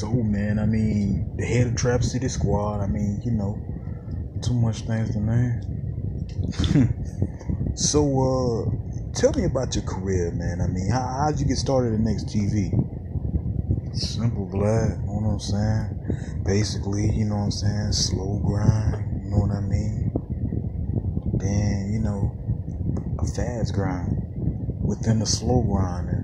So, man, I mean, the head of Trap City Squad, I mean, too much things to name. So, tell me about your career, man. I mean, how'd you get started in Next TV? Simple, Vlad, you know what I'm saying? Basically, you know what I'm saying? Slow grind, you know what I mean? Then, a fast grind within the slow grind. And,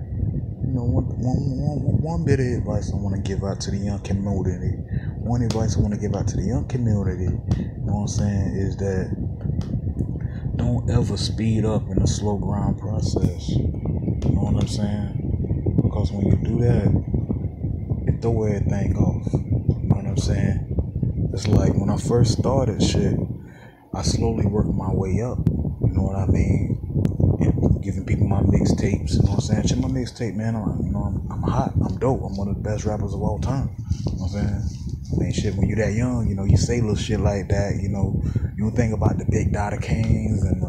one bit of advice I want to give out to the young community. You know what I'm saying, is that don't ever speed up in the slow grind process. You know what I'm saying? Because when you do that, it throw everything off. You know what I'm saying? It's like when I first started shit, I slowly worked my way up. You know what I mean? And giving people my mixtapes. You know what I'm saying? Check my mixtape, man. I'm hot. I'm dope. I'm one of the best rappers of all time. You know what I'm saying? I mean, shit, when you're that young, you say little shit like that, you don't think about the big Dada Kings and the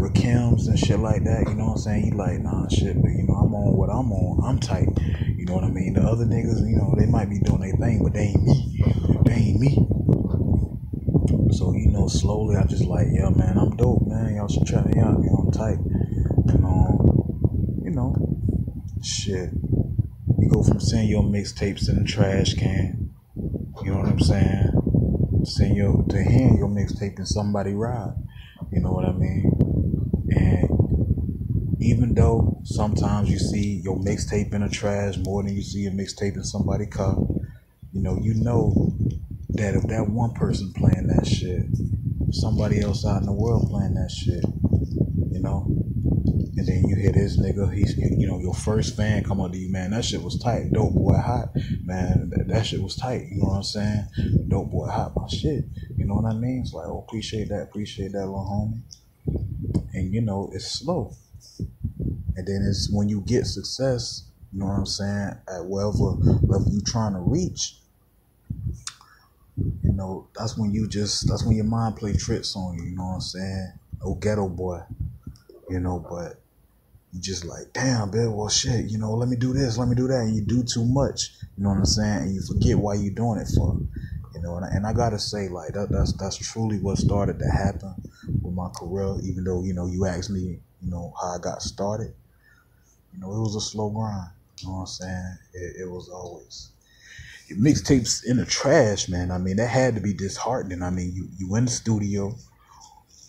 Rakims and shit like that, you know what I'm saying? You like, nah, shit, but, I'm on what I'm on. I'm tight. You know what I mean? The other niggas, they might be doing their thing, but they ain't me. So, slowly I just like, yeah, man, I'm dope, man. Y'all should try me out. I'm tight. Shit. You go from seeing your mixtapes in the trash can, you know what I'm saying, to hearing your mixtape in somebody ride, you know what I mean? And even though sometimes you see your mixtape in the trash more than you see a mixtape in somebody's car, you know that if that one person playing that shit, somebody else out in the world playing that shit, and then you hear this nigga, he's, your first fan come up to you, man, that shit was tight, dope boy hot, man, that shit was tight, you know what I'm saying, dope boy hot, my shit, you know what I mean? It's like, oh, appreciate that little homie. And it's slow, and then it's when you get success, you know what I'm saying, at whatever level you trying to reach, that's when your mind play tricks on you, you know what I'm saying? Oh, ghetto boy, but you just like, damn, bitch, well, shit, let me do this, let me do that, and you do too much, you know what I'm saying, and you forget why you doing it for, and I gotta say, like, that's truly what started to happen with my career, even though, you asked me, how I got started, it was a slow grind, you know what I'm saying, it was always, mixtapes in the trash, man, I mean, that had to be disheartening. I mean, you in the studio,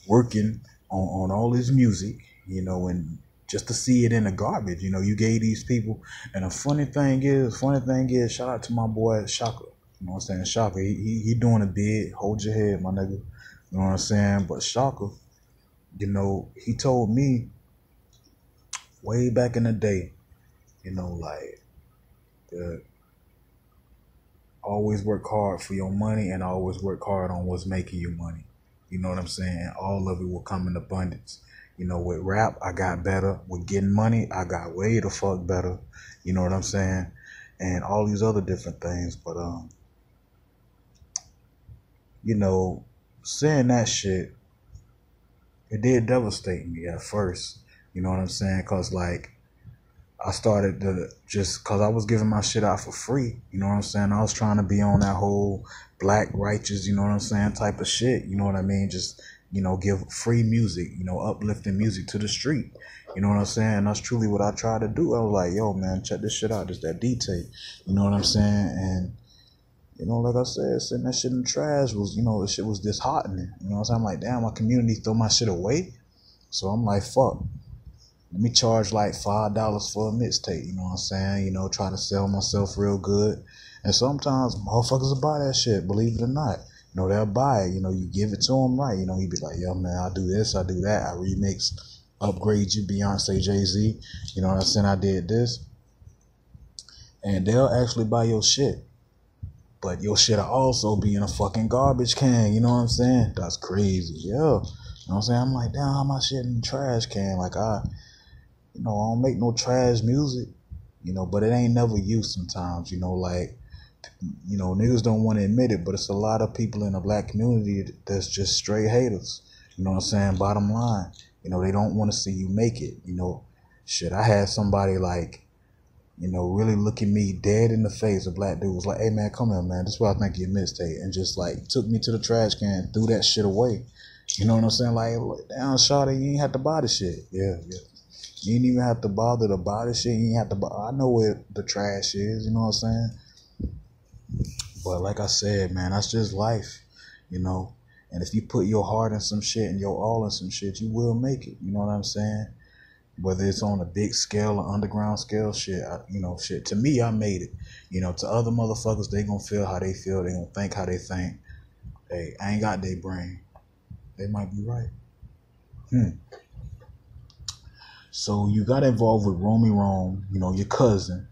working on all this music, and just to see it in the garbage, you gave these people. And the funny thing is, shout out to my boy Shaka. You know what I'm saying? Shaka, he doing a bid. Hold your head, my nigga. You know what I'm saying? But Shaka, he told me way back in the day, like, always work hard for your money and always work hard on what's making you money. You know what I'm saying? All of it will come in abundance. With rap, I got better. With getting money, I got way the fuck better. You know what I'm saying? And all these other different things. But, saying that shit, it did devastate me at first. You know what I'm saying? Because, like, I started to just, because I was giving my shit out for free. You know what I'm saying? I was trying to be on that whole black righteous, you know what I'm saying, type of shit. You know what I mean? Just, give free music, uplifting music to the street. You know what I'm saying? That's truly what I tried to do. I was like, yo, man, check this shit out. This that Dtae. You know what I'm saying? And, like I said, sitting that shit in the trash was, the shit was disheartening. You know what I'm saying? I'm like, damn, my community throw my shit away. So I'm like, fuck. Let me charge like $5 for a mixtape, you know what I'm saying? Try to sell myself real good. And sometimes motherfuckers will buy that shit, believe it or not. They'll buy it. You give it to them right. He'd be like, yo, man, I do this, I do that. I remix, upgrade you, Beyonce, Jay-Z. You know what I'm saying? I did this. And they'll actually buy your shit. But your shit'll also be in a fucking garbage can. You know what I'm saying? That's crazy. Yeah. You know what I'm saying? I'm like, damn, how my shit in the trash can? Like, I don't make no trash music, but it ain't never used sometimes, like, niggas don't want to admit it, but it's a lot of people in the black community that's just straight haters, you know what I'm saying, bottom line, they don't want to see you make it, shit, I had somebody like you know, really looking me dead in the face. A black dude was like, "Hey man, come here, man. This is what I think you mixtape," and just like took me to the trash can, threw that shit away. You know what I'm saying? Like, damn, shawty, you ain't have to buy the shit. Yeah, yeah. You ain't even have to bother to buy the shit. You ain't have to buy. I know where the trash is. You know what I'm saying? But like I said, man, that's just life. You know. And if you put your heart in some shit and your all in some shit, you will make it. You know what I'm saying? Whether it's on a big scale or underground scale, shit, shit. To me, I made it. You know, to other motherfuckers, they gonna feel how they feel. They gonna think how they think. Hey, I ain't got their brain. They might be right. So you got involved with Romy Rome, you know, your cousin.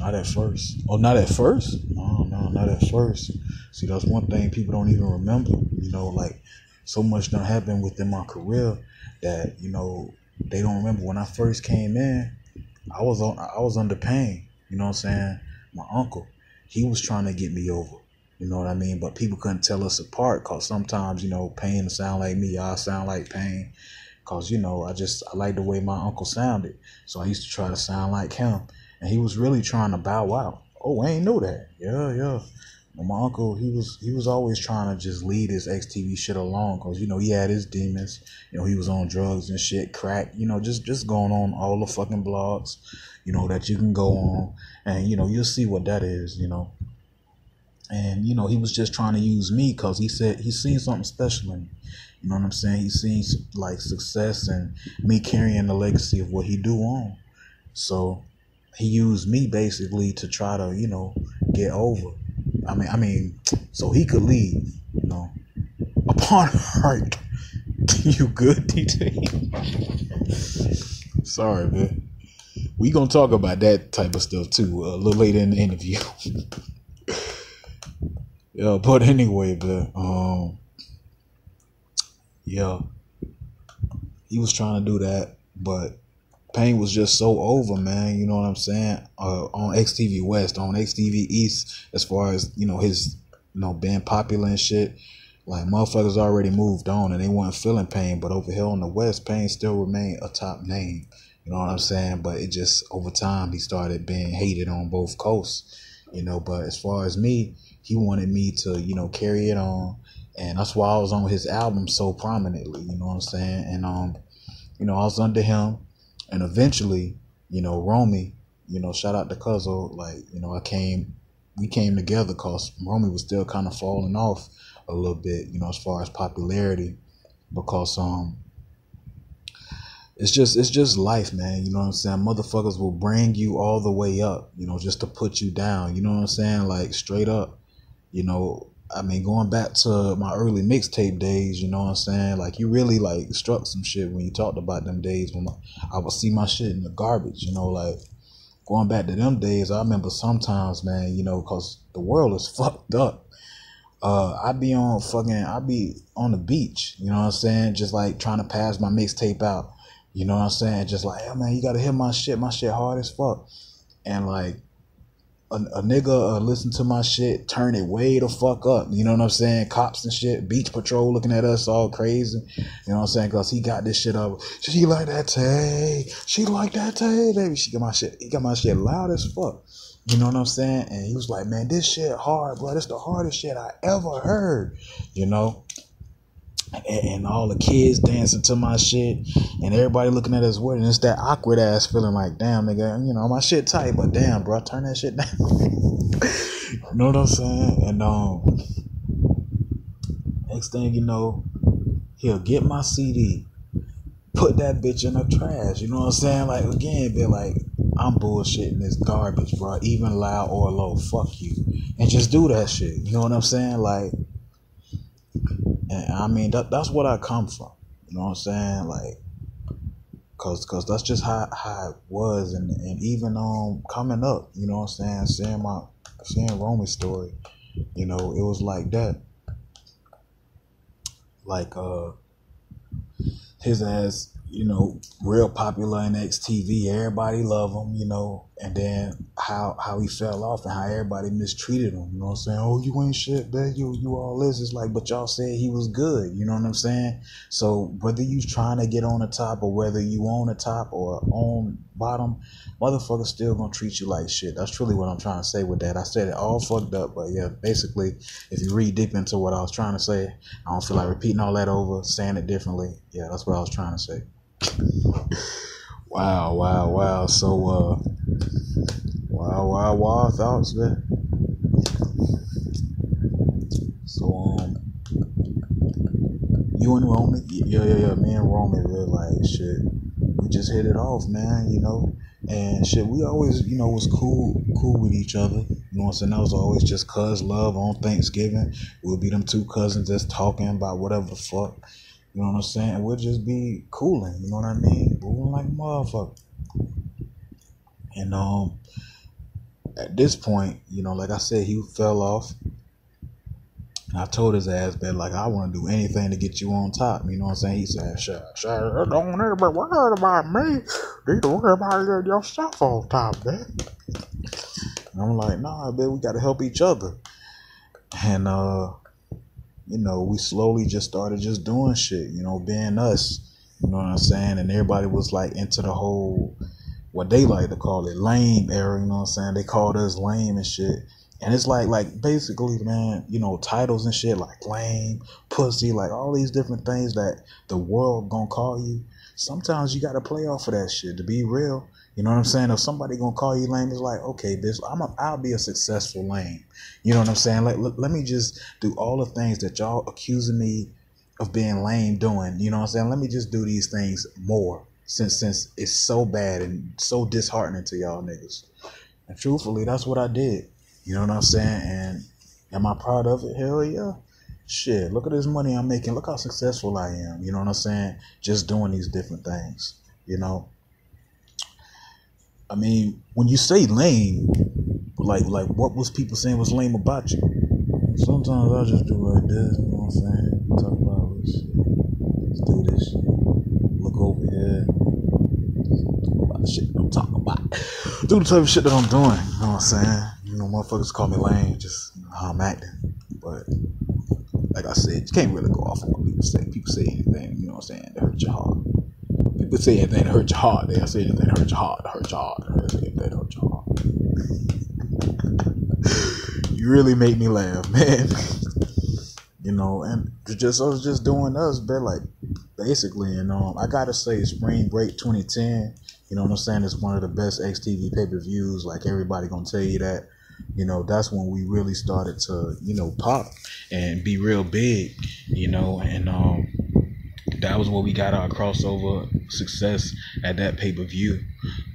Not at first. Oh, not at first? No, not at first. See, that's one thing people don't even remember. You know, like, so much done happened within my career that, you know, they don't remember. When I first came in, I was under pain. You know what I'm saying? My uncle, he was trying to get me over. You know what I mean? But people couldn't tell us apart because sometimes, you know, Pain sound like me, I sound like Pain. Because, you know, I like the way my uncle sounded. So I used to try to sound like him. And he was really trying to bow out. Oh, I ain't know that. Yeah. But my uncle, he was always trying to just leave his XTV shit alone. Because, you know, he had his demons. You know, he was on drugs and shit, crack. You know, just going on all the fucking blogs, you know, that you can go on. And, you know, you'll see what that is, you know. And, you know, he was just trying to use me because he said he seen something special in me. You know what I'm saying? He seen, like, success and me carrying the legacy of what he do on. So he used me basically to try to, you know, get over. I mean, so he could leave, you know. Upon heart. You good, Dtae? Sorry, man. We gonna talk about that type of stuff too a little later in the interview. Yeah, but anyway, man, yeah, he was trying to do that, but Pain was just so over, man. You know what I'm saying? On XTV West, on XTV East, as far as, you know, his, you know, being popular and shit, like, motherfuckers already moved on and they weren't feeling Pain. But over here on the West, Pain still remained a top name. You know what I'm saying? But it just, over time, he started being hated on both coasts. You know, but as far as me, he wanted me to, you know, carry it on. And that's why I was on his album so prominently, you know what I'm saying? And, you know, I was under him. And eventually, you know, Romy, you know, shout out to Cuzzo, like, you know, we came together because Romy was still kind of falling off a little bit, you know, as far as popularity, because, it's just life, man. You know what I'm saying? Motherfuckers will bring you all the way up, you know, just to put you down. You know what I'm saying? Like, straight up, you know. I mean, going back to my early mixtape days, you know what I'm saying? Like, you really, like, struck some shit when you talked about them days when I would see my shit in the garbage, you know, like, going back to them days, I remember sometimes, man, you know, because the world is fucked up. I be on the beach, you know what I'm saying? Just, like, trying to pass my mixtape out, you know what I'm saying? Just like, hey, man, you got to hear my shit hard as fuck. And, like, a nigga listen to my shit, turn it way the fuck up. You know what I'm saying? Cops and shit, beach patrol looking at us all crazy. You know what I'm saying? Because he got this shit up. She like that Tay. She like that Tay, baby. He got my shit loud as fuck. You know what I'm saying? And he was like, man, this shit hard, bro. This the hardest shit I ever heard. You know? And all the kids dancing to my shit and everybody looking at us weird, and it's that awkward ass feeling like, damn, nigga, you know, my shit tight, but damn, bro, turn that shit down. You know what I'm saying? And next thing you know, he'll get my CD, put that bitch in the trash. You know what I'm saying? Like, again, be like, I'm bullshitting this garbage, bro, even loud or low, fuck you, and just do that shit. You know what I'm saying? Like, and I mean, that's what I come from. You know what I'm saying? Like, cause that's just how it was, and even coming up, you know what I'm saying, seeing Romy's story, you know, it was like that. Like his ass you know, real popular in XTV. Everybody love him, you know, and then how he fell off and how everybody mistreated him. You know what I'm saying? Oh, you ain't shit, man. You all this. It's like, but y'all said he was good. You know what I'm saying? So whether you trying to get on the top or whether you on the top or on bottom, motherfuckers still gonna treat you like shit. That's truly what I'm trying to say with that. I said it all fucked up, but yeah, basically, if you read deep into what I was trying to say, I don't feel like repeating all that over, saying it differently. Yeah, that's what I was trying to say. Wow. So, wow thoughts, man. So, you and Roman, yeah, me and Roman, we're like, shit, we just hit it off, man, you know, and shit, we always, you know, was cool with each other, you know what I'm saying? That was always just cuz love on Thanksgiving. We'll be them two cousins just talking about whatever the fuck. You know what I'm saying? And we'll just be cooling, you know what I mean? Moving like a motherfucker. And at this point, you know, like I said, he fell off. And I told his ass that, like, I want to do anything to get you on top. You know what I'm saying? He said, shut, don't ever worry about me. You need to worry about yourself on top, man. And I'm like, nah, man, we got to help each other. And, you know, we slowly just started just doing shit, you know, being us, you know what I'm saying? And everybody was like into the whole, what they like to call it, lame era, you know what I'm saying? They called us lame and shit. And it's like basically, man, you know, titles and shit like lame, pussy, like all these different things that the world gonna call you. Sometimes you gotta play off of that shit to be real. You know what I'm saying? If somebody gonna call you lame, it's like, okay, bitch, I'll be a successful lame. You know what I'm saying? Like, let me just do all the things that y'all accusing me of being lame doing. You know what I'm saying? Let me just do these things more since it's so bad and so disheartening to y'all niggas. And truthfully, that's what I did. You know what I'm saying? And am I proud of it? Hell yeah. Shit, look at this money I'm making. Look how successful I am. You know what I'm saying? Just doing these different things, you know? I mean, when you say lame, like what was people saying was lame about you? Sometimes I just do like this, you know what I'm saying? Talk about this shit. Let's do this shit. Look over here. Talk about the shit I'm talking about. Do the type of shit that I'm doing, you know what I'm saying? You know, motherfuckers call me lame, just how I'm acting. But like I said, you can't really go off on what people say. People say anything, you know what I'm saying, that hurt your heart. People say anything to hurt your heart. They say anything to hurt your heart, to hurt your heart, to say anything to hurt your heart. You really make me laugh, man. You know, and I was just doing us, but like basically, you know, I gotta say, Spring Break 2010, you know what I'm saying, is one of the best XTV pay-per-views. Like everybody gonna tell you that. You know, that's when we really started to, you know, pop and be real big, you know, and that was where we got our crossover success at that pay-per-view.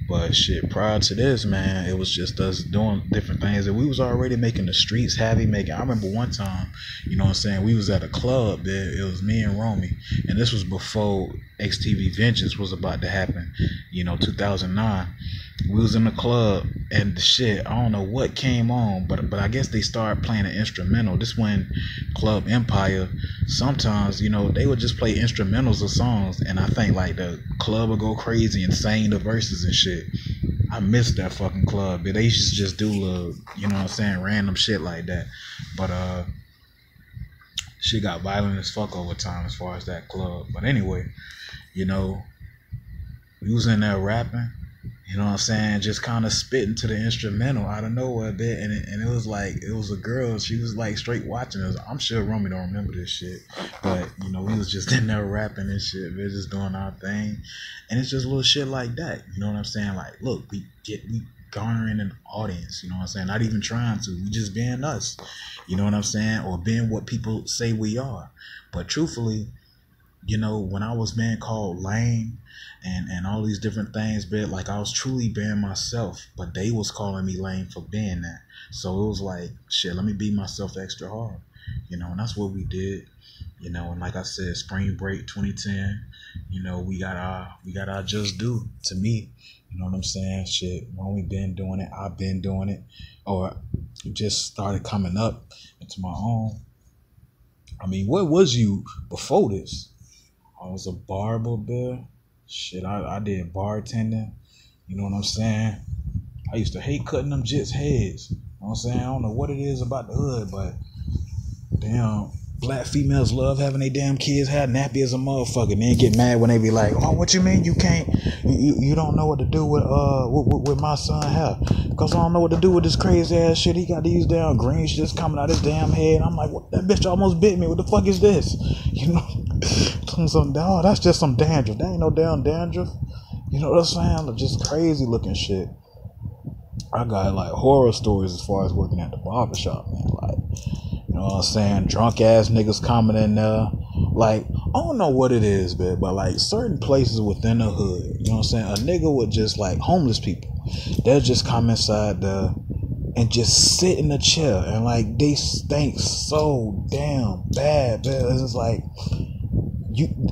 But shit, prior to this, man, it was just us doing different things that we was already making the streets heavy making. I remember one time, you know what I'm saying, we was at a club there. It was me and Romy, and this was before XTV Vengeance was about to happen, you know, 2009. We was in the club and the shit, I don't know what came on, but I guess they started playing an instrumental. This when Club Empire, sometimes, you know, they would just play instrumentals of songs, and I think like the club would go crazy and sing the verses and shit. I missed that fucking club. They used to just do little, you know what I'm saying, random shit like that. But shit got violent as fuck over time as far as that club. But anyway, you know, we was in there rapping. You know what I'm saying? Just kind of spitting to the instrumental out of nowhere a bit. And it was like, it was a girl. She was like straight watching us. I'm sure Romy don't remember this shit. But, you know, we was just in there rapping and shit. We were just doing our thing. And it's just little shit like that. You know what I'm saying? Like, look, we garnering an audience. You know what I'm saying? Not even trying to. We just being us. You know what I'm saying? Or being what people say we are. But truthfully, you know, when I was being called lame and all these different things, but like I was truly being myself, but they was calling me lame for being that. So it was like, shit, let me be myself extra hard, you know, and that's what we did, you know. And like I said, Spring Break 2010, you know, we got our just due to me, you know what I'm saying? Shit, when we been doing it, I've been doing it, or just started coming up into my own. I mean, what was you before this? I was a barber, bitch. Shit, I did bartending. You know what I'm saying? I used to hate cutting them jits' heads. You know what I'm saying? I don't know what it is about the hood, but damn, black females love having their damn kids have nappy as a motherfucker. And then get mad when they be like, "Oh, what you mean you can't? You don't know what to do with my son hair? Cause I don't know what to do with this crazy ass shit. He got these damn green shits coming out his damn head." I'm like, "What? That bitch almost bit me. What the fuck is this?" You know, oh, that's just some dandruff. That ain't no damn dandruff. You know what I'm saying? Just crazy looking shit. I got like horror stories as far as working at the barbershop, man. Like, you know what I'm saying? Drunk ass niggas coming in there. Like, I don't know what it is, man, but like certain places within the hood, you know what I'm saying? A nigga would just like homeless people. They'll just come inside there and just sit in a chair and like they stink so damn bad, man. It's just like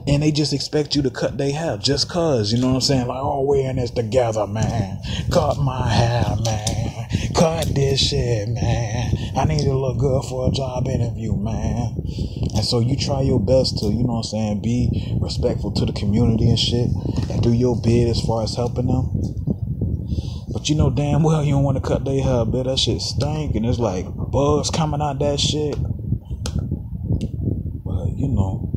and they just expect you to cut their hair just cause, you know what I'm saying? Like, oh, we're in this together, man. Cut my hair, man. Cut this shit, man. I need to look good for a job interview, man. And so you try your best to, you know what I'm saying, be respectful to the community and shit and do your bit as far as helping them. But you know damn well you don't want to cut their hair, bitch. That shit stink and there's like bugs coming out that shit. But, you know,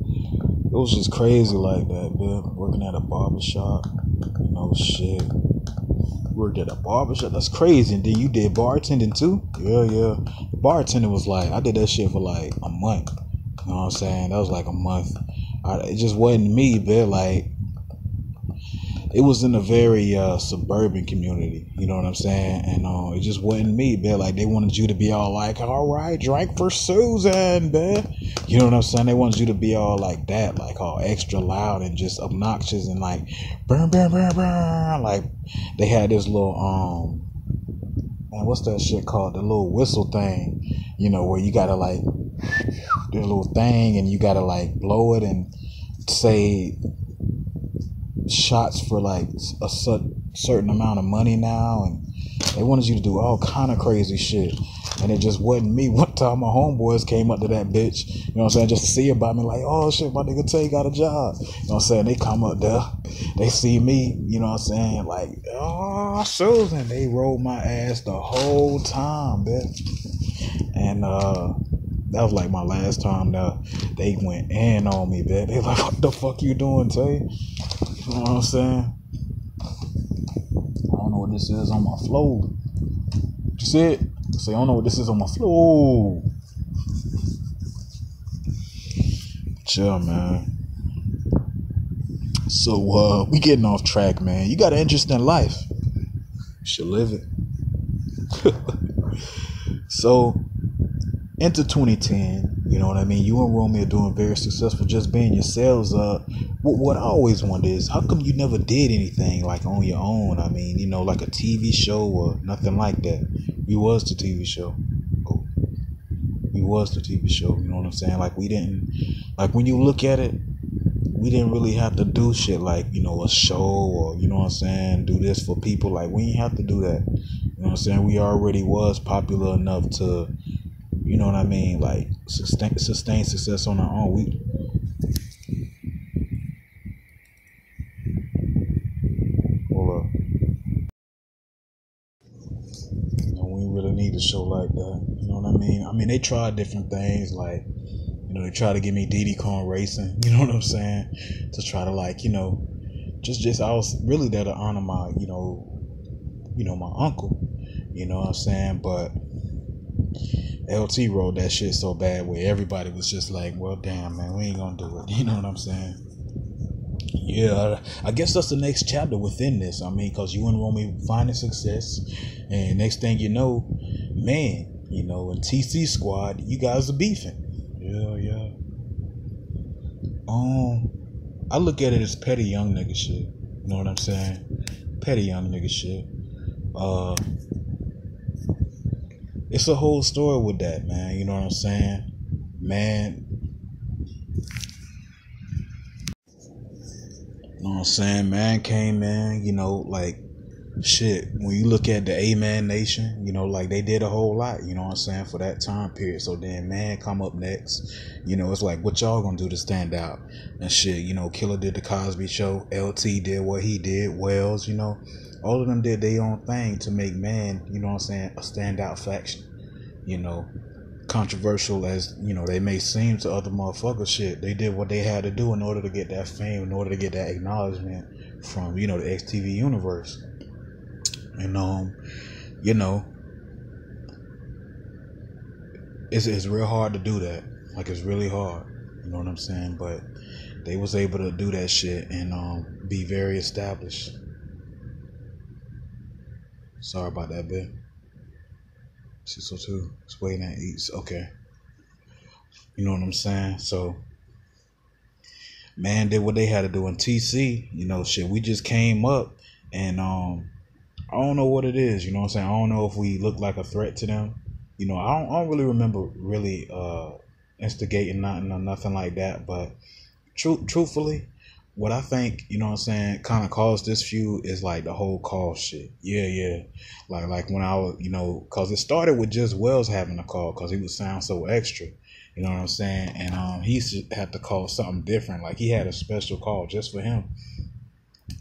it was just crazy like that, man. Working at a barbershop, you know, shit. Worked at a barbershop, that's crazy. And then you did bartending too? Yeah. The bartending was like, I did that shit for like a month. You know what I'm saying? That was like a month. It just wasn't me, man. Like, it was in a very suburban community, you know what I'm saying? And it just wasn't me, man. Like, they wanted you to be all like, all right, drink for Susan, man. You know what I'm saying? They wanted you to be all like that, like all extra loud and just obnoxious and like, burn. Like, they had this little, man, what's that shit called? The little whistle thing, you know, where you gotta like, do a little thing and you gotta like blow it and say shots for like a certain amount of money now, and they wanted you to do all kind of crazy shit, and it just wasn't me. One time my homeboys came up to that bitch, you know what I'm saying, just to see about me, like, oh shit, my nigga Tay got a job, you know what I'm saying. They come up there, they see me, you know what I'm saying, like, oh Susan, they rolled my ass the whole time, bitch. And that was like my last time there. They went in on me, bitch. They like, what the fuck you doing, Tay? You know what I'm saying? I don't know what this is on my flow. You see it? Say, I don't know what this is on my flow. Chill, man. So, we getting off track, man. You got an interesting life. You should live it. So, into 2010, you know what I mean? You and Romy are doing very successful, just being yourselves. What I always wonder is, how come you never did anything like on your own? I mean, you know, like a TV show or nothing like that. We was the TV show. We was the TV show. You know what I'm saying? Like, we didn't, like, when you look at it, we didn't really have to do shit like, you know, a show or, you know what I'm saying, do this for people. Like, we didn't have to do that. You know what I'm saying? We already was popular enough to, you know what I mean, like sustain success on our own. We hold up. You know, we really need a show like that. You know what I mean? I mean, they tried different things, like, you know, they tried to give me Diddy Kong Racing. You know what I'm saying? To try to, like, you know, just I was really there to honor my, you know, my uncle. You know what I'm saying? But LT wrote that shit so bad where everybody was just like, well, damn, man, we ain't gonna do it. You know what I'm saying? Yeah, I guess that's the next chapter within this. I mean, because you and Romy finding success, and next thing you know, man, you know, in TC Squad, you guys are beefing. Yeah. I look at it as petty young nigga shit. You know what I'm saying? Petty young nigga shit. It's a whole story with that, man. You know what I'm saying? Man. You know what I'm saying? Man came in, you know, like, shit, when you look at the A-Man Nation, you know, like they did a whole lot, you know what I'm saying, for that time period. So then Man come up next, you know, it's like, what y'all gonna do to stand out? And shit, you know, Killer did the Cosby Show, LT did what he did, Wells, you know, all of them did their own thing to make Man, you know what I'm saying, a standout faction, you know. Controversial as, you know, they may seem to other motherfuckers, shit, they did what they had to do in order to get that fame, in order to get that acknowledgement from, you know, the XTV universe. And you know, it's real hard to do that. Like, it's really hard, you know what I'm saying? But they was able to do that shit and be very established. Sorry about that, bit. 602. It's waiting at Eats. Okay. You know what I'm saying? So Man did what they had to do in TC. You know, shit, we just came up and I don't know what it is, you know what I'm saying? I don't know if we look like a threat to them. You know, I don't really remember really instigating nothing or nothing like that. But truthfully, what I think, you know what I'm saying, kind of caused this feud is like the whole call shit. Yeah. Like when I was, you know, because it started with just Wells having a call because he would sound so extra. You know what I'm saying? And he used to have to call something different. Like he had a special call just for him.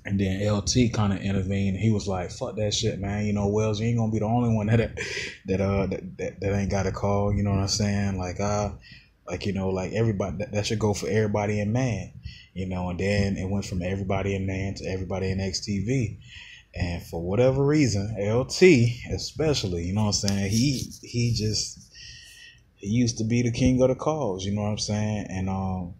And then LT kind of intervened. He was like, "Fuck that shit, man. You know, Wells, you ain't gonna be the only one that ain't got a call." You know what I'm saying? Like you know, like everybody that should go for everybody in Man. You know, and then it went from everybody in Man to everybody in XTV. And for whatever reason, LT especially, you know what I'm saying? He used to be the king of the calls. You know what I'm saying? And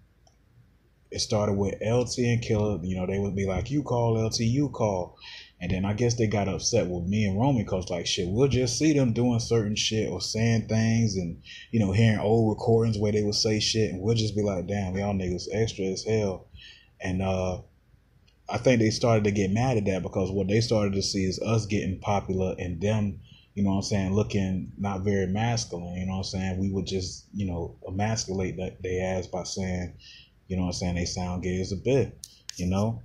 it started with LT and Killer. You know, they would be like, "You call, LT, you call." And then I guess they got upset with me and Romy because, like, shit, we'll just see them doing certain shit or saying things and, you know, hearing old recordings where they would say shit. And we'll just be like, "Damn, y'all niggas extra as hell." And I think they started to get mad at that because what they started to see is us getting popular and them, you know what I'm saying, looking not very masculine. You know what I'm saying? We would just, you know, emasculate their ass by saying, you know what I'm saying, they sound gay as a bit, you know?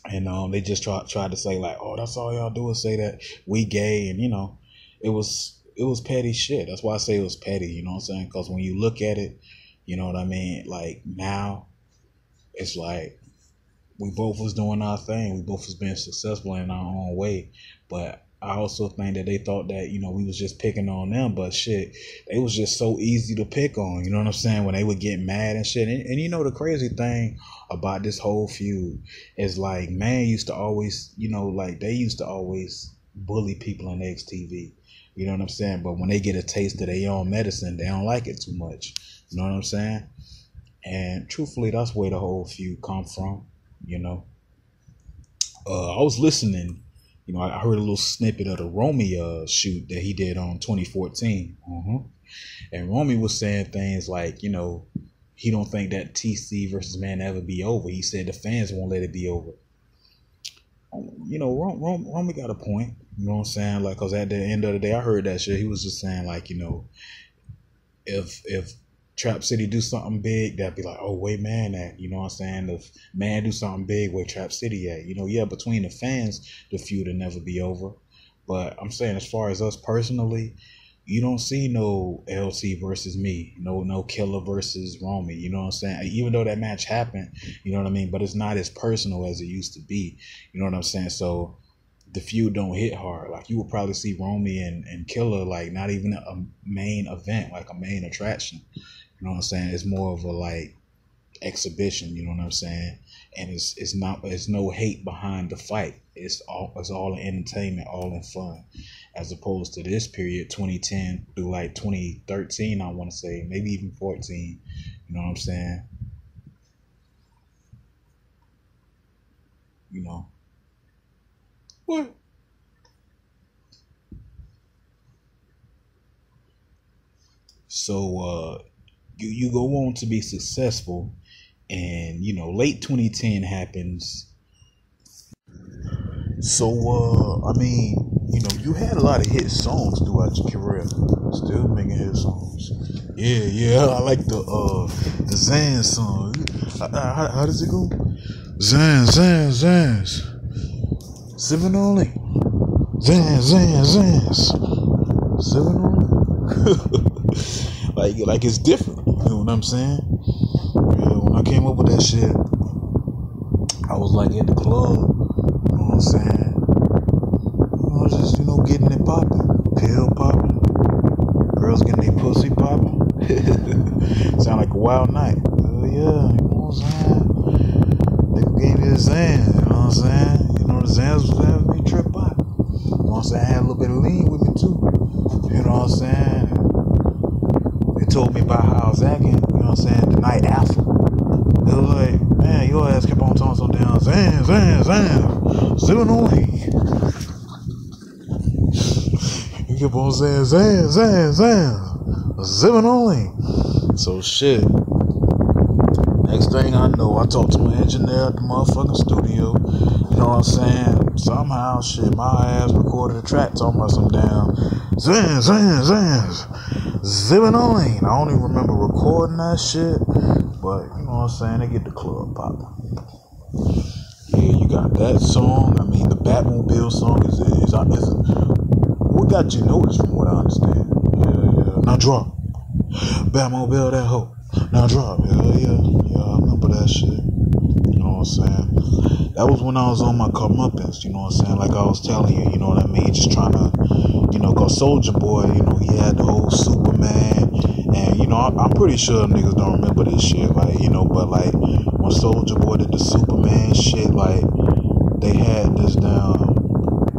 And they just tried to say like, "Oh, that's all y'all do is say that we gay." And, you know, it was petty shit. That's why I say it was petty, you know what I'm saying? Because when you look at it, you know what I mean? Like now, it's like we both was doing our thing. We both was being successful in our own way. But I also think that they thought that, you know, we was just picking on them, but shit, they was just so easy to pick on, you know what I'm saying, when they would get mad and shit. And you know, the crazy thing about this whole feud is like, Man used to always, you know, like they used to always bully people on XTV, you know what I'm saying? But when they get a taste of their own medicine, they don't like it too much, you know what I'm saying? And truthfully, that's where the whole feud come from, you know. I was listening. You know, I heard a little snippet of the Romy shoot that he did on 2014. And Romy was saying things like, you know, he don't think that TC versus Man ever be over. He said the fans won't let it be over. You know, Romy got a point. You know what I'm saying? Like, because at the end of the day, I heard that shit. He was just saying, like, you know, if Trap City do something big, that'd be like, "Oh, where Man at?" You know what I'm saying? If Man do something big, where Trap City at? You know, yeah, between the fans, the feud will never be over. But I'm saying, as far as us personally, you don't see no LT versus me, no Killer versus Romy. You know what I'm saying? Even though that match happened, you know what I mean? But it's not as personal as it used to be. You know what I'm saying? So the feud don't hit hard. Like, you would probably see Romy and Killer, like, not even a main event, like a main attraction. You know what I'm saying? It's more of a like exhibition, you know what I'm saying? And it's no hate behind the fight. It's all in entertainment, all in fun. As opposed to this period, 2010 through like 2013, I want to say, maybe even 14. You know what I'm saying? You know. What? So you go on to be successful, and you know, late 2010 happens. So I mean, you know, you had a lot of hit songs throughout your career. Still making hit songs. Yeah, I like the Zan song. How does it go? Zans. Sipping only. Zans, zans, zans. Sipping only. like it's different. You know what I'm saying? Yeah, when I came up with that shit, I was like at the club. You know what I'm saying? I was just, getting it popping. Pill popping. Girls getting their pussy popping. Sound like a wild night. Oh yeah, you know what I'm saying? Nigga gave me the Zans, you know what I'm saying? The Zans was having me trip out. You know what I'm saying? I had a little bit of lean with me too. You know what I'm saying? They told me about how I was acting, you know what I'm saying, the night after. They was like, man, your ass kept on talking some damn Zans, Zans, Zans. Sipping on me. You kept on saying Zans, Zans, Zans. Sipping only. So shit. Next thing I know, I talked to my engineer at the motherfucking studio. You know what I'm saying? Somehow, shit, my ass recorded a track talking about some damn Zans, Zans, Zans. Zipping only. And I don't even remember recording that shit. But, you know what I'm saying? They get the club popping. Yeah, you got that song. I mean, the Batmobile song is what got you noticed from what I understand. Yeah. Now drop. Batmobile, that hoe. Now drop. Yeah, I remember that shit. You know what I'm saying? That was when I was on my comeuppance, you know what I'm saying? Like I was telling you, you know what I mean? Just trying to, cause Soulja Boy, he had the whole Superman. And, I'm pretty sure niggas don't remember this shit. Like, but like when Soulja Boy did the Superman shit, like they had this damn,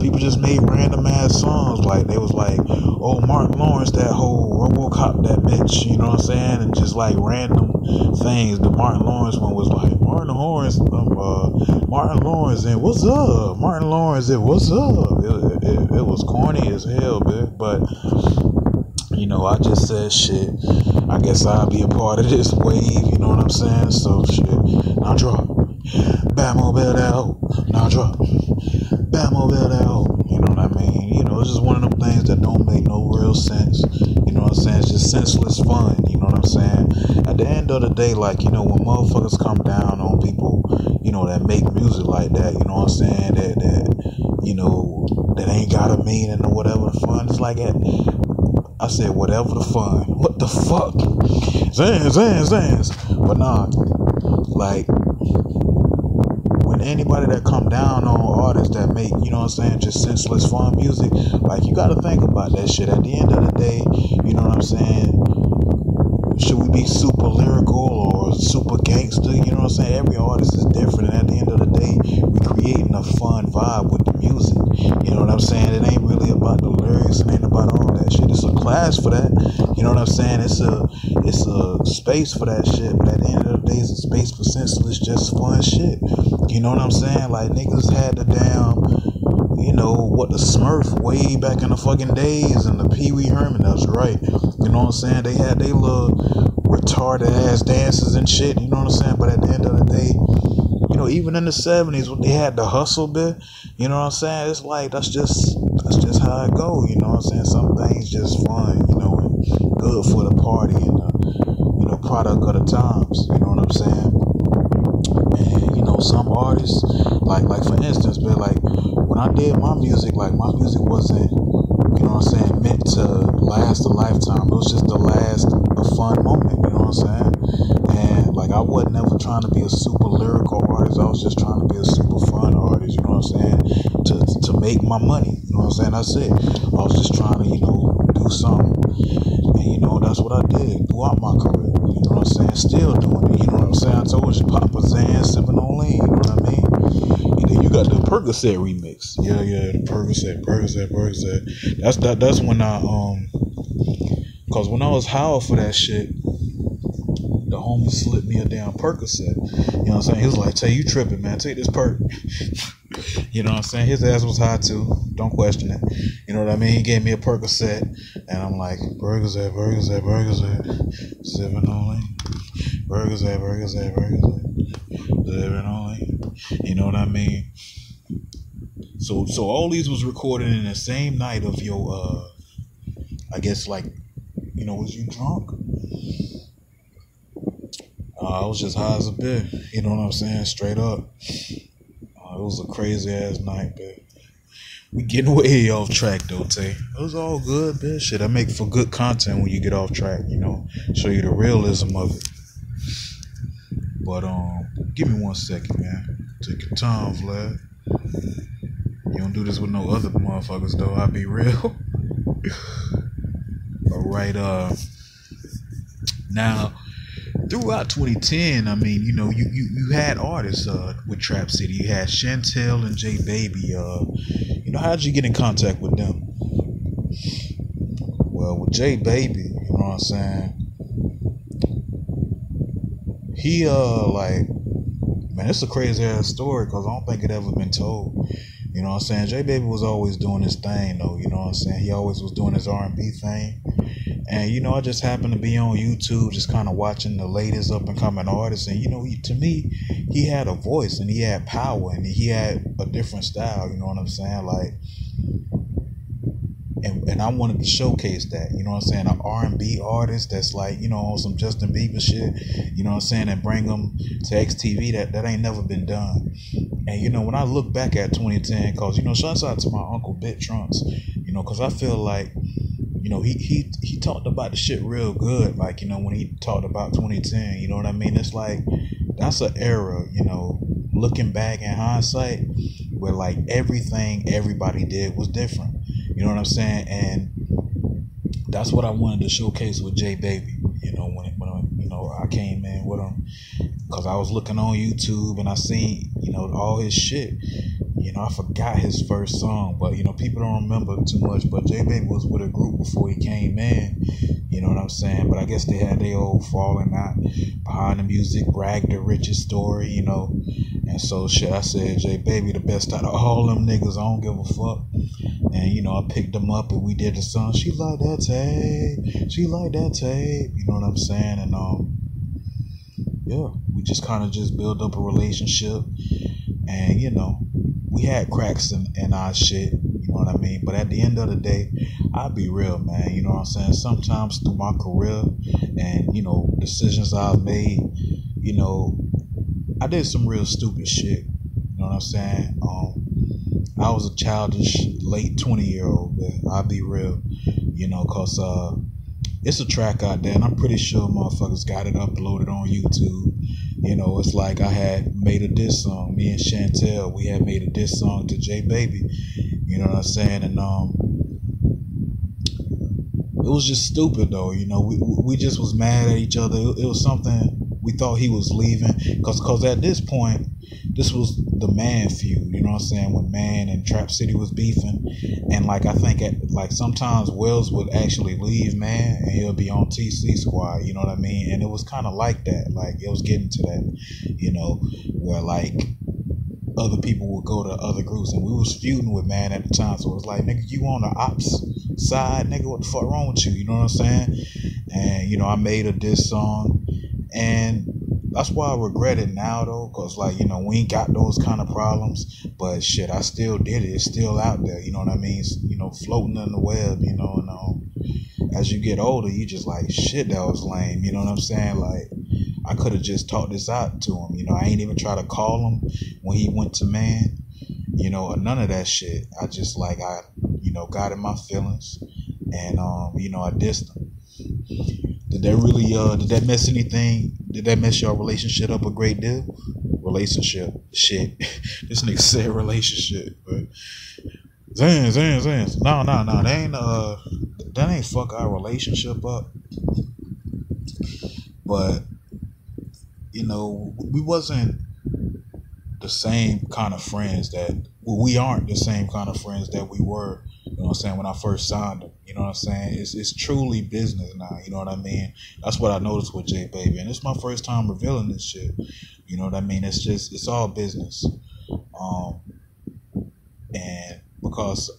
people just made random ass songs. Like they was like, oh, Martin Lawrence, that whole RoboCop, that bitch, you know what I'm saying? And just like random things. The Martin Lawrence one was like, Martin Lawrence, and what's up? Martin Lawrence, and what's up? It was corny as hell, bitch. But I just said shit. I guess I'll be a part of this wave, you know what I'm saying? So shit. Now drop. Batmobile that hoe. Now drop. Batmobile that hoe. You know what I mean? It's just one of them things that don't make no real sense. You know what I'm saying? It's just senseless fun. You know what I'm saying? At the end of the day, like, when motherfuckers come down on people, that make music like that, you know what I'm saying? That ain't got a meaning or whatever the fun. It's like that. I said, whatever the fun. What the fuck? Zans. But nah, like, when anybody that come down on artists that make, you know what I'm saying, just senseless fun music, like, you gotta think about that shit. At the end of the day, you know what I'm saying? Should we be super lyrical or super gangster? You know what I'm saying? Every artist is different. And at the end of the day, we creating a fun vibe with the music. You know what I'm saying? It ain't really about the lyrics. It ain't about all that shit. It's a class for that. You know what I'm saying? It's a space for that shit. But at the end of the day, it's a space for senseless, just fun shit. You know what I'm saying? Like, niggas had the damn, the Smurf way back in the fucking days, and the Pee Wee Herman, that's right. You know what I'm saying? They had they little retarded ass dances and shit, you know what I'm saying? But at the end of the day, even in the 70s when they had the hustle bit, you know what I'm saying? It's like that's just how it go, you know what I'm saying? Some things just fun, and good for the party and the product of the times, you know what I'm saying? And some artists, like for instance, but like when I did my music, like my music wasn't, you know what I'm saying, meant to last a lifetime. It was just to last a fun moment, you know what I'm saying? And like I wasn't ever trying to be a super lyrical artist. I was just trying to be a super fun artist, you know what I'm saying? To make my money, you know what I'm saying? That's it. I was just trying to, do something. And that's what I did throughout my career. You know what I'm saying? Still doing it. You know what I'm saying? I told you, Papa Zan, sipping on lean. You know what I mean? And then you got the Percocet remix. Yeah, the Percocet. That's when cause when I was high for that shit, the homie slipped me a damn Percocet. You know what I'm saying? He was like, "Tay, you tripping, man? Take this perk." You know what I'm saying? His ass was high too. Don't question it. You know what I mean? He gave me a Percocet, and I'm like, Percocet, sipping on lean. Percocet, sipping on lean. You know what I mean? So all these was recorded in the same night of your, I guess, like, was you drunk? I was just high as a bitch. You know what I'm saying? Straight up. It was a crazy ass night, bitch. We getting way off track though, Tay. It was all good, man. Shit, I make for good content when you get off track, show you the realism of it. But give me 1 second, man. Take your time, Vlad. You don't do this with no other motherfuckers though, I'll be real. Alright, now throughout 2010, I mean, you had artists with Trap City. You had Chantel and J Baby. How'd you get in contact with them? Well, with J Baby, you know what I'm saying? He man, it's a crazy ass story because I don't think it ever been told. You know what I'm saying? J Baby was always doing his thing though, you know what I'm saying? He always was doing his R&B thing. And I just happened to be on YouTube just kind of watching the latest up and coming artists, and to me, he had a voice and he had power and he had a different style, you know what I'm saying? Like, and I wanted to showcase that, you know what I'm saying? An R&B artist that's like, on some Justin Bieber shit, you know what I'm saying? And bring them to XTV, that ain't never been done. And when I look back at 2010, cause shouts out to my uncle Bit Trunks, cause I feel like, he talked about the shit real good. Like, when he talked about 2010, you know what I mean? It's like, that's an era, looking back in hindsight, where like everything everybody did was different. You know what I'm saying? And that's what I wanted to showcase with J Baby. When I came in with him, cause I was looking on YouTube and I seen, all his shit. I forgot his first song, but people don't remember too much. But J Baby was with a group before he came in. You know what I'm saying? But I guess they had their old falling out behind the music, brag the richest story, And so shit, I said J Baby the best out of all them niggas. I don't give a fuck. And I picked them up and we did the song. She like that tape. She like that tape. You know what I'm saying? And yeah, we just kind of just build up a relationship. And we had cracks in our shit, you know what I mean? But at the end of the day, I'll be real, man. You know what I'm saying? Sometimes through my career and, decisions I've made, I did some real stupid shit. You know what I'm saying? I was a childish late 20-year-old, man. I'll be real, cause it's a track out there and I'm pretty sure motherfuckers got it uploaded on YouTube. It's like I had made a diss song. Me and Chantel, we had made a diss song to J Baby. You know what I'm saying? And it was just stupid though. We just was mad at each other. It was something we thought he was leaving. Cause at this point, this was the Man feud. You know what I'm saying? When Man and Trap City was beefing. And like I think sometimes Wells would actually leave Man and he'll be on TC Squad, you know what I mean? And it was kind of like that. Like it was getting to that, where like other people would go to other groups and we was feuding with Man at the time. So it was like, nigga, you on the ops side, nigga, what the fuck wrong with you? You know what I'm saying? And I made a diss song and that's why I regret it now though, cause like, we ain't got those kind of problems, but shit, I still did it. It's still out there, you know what I mean? Floating in the web, and as you get older, you just like, shit, that was lame, you know what I'm saying? Like, I could have just talked this out to him, I ain't even try to call him when he went to Man, or none of that shit. I just like, I got in my feelings and, I dissed him. Did that really, did that mess anything? Did that mess your relationship up a great deal? Relationship, shit. This nigga said relationship, but Zan. No, that ain't fuck our relationship up. But, we wasn't the same kind of friends we aren't the same kind of friends that we were, you know what I'm saying, when I first signed him. You know what I'm saying? It's truly business now, you know what I mean? That's what I noticed with J Baby. And it's my first time revealing this shit. You know what I mean? It's all business. And because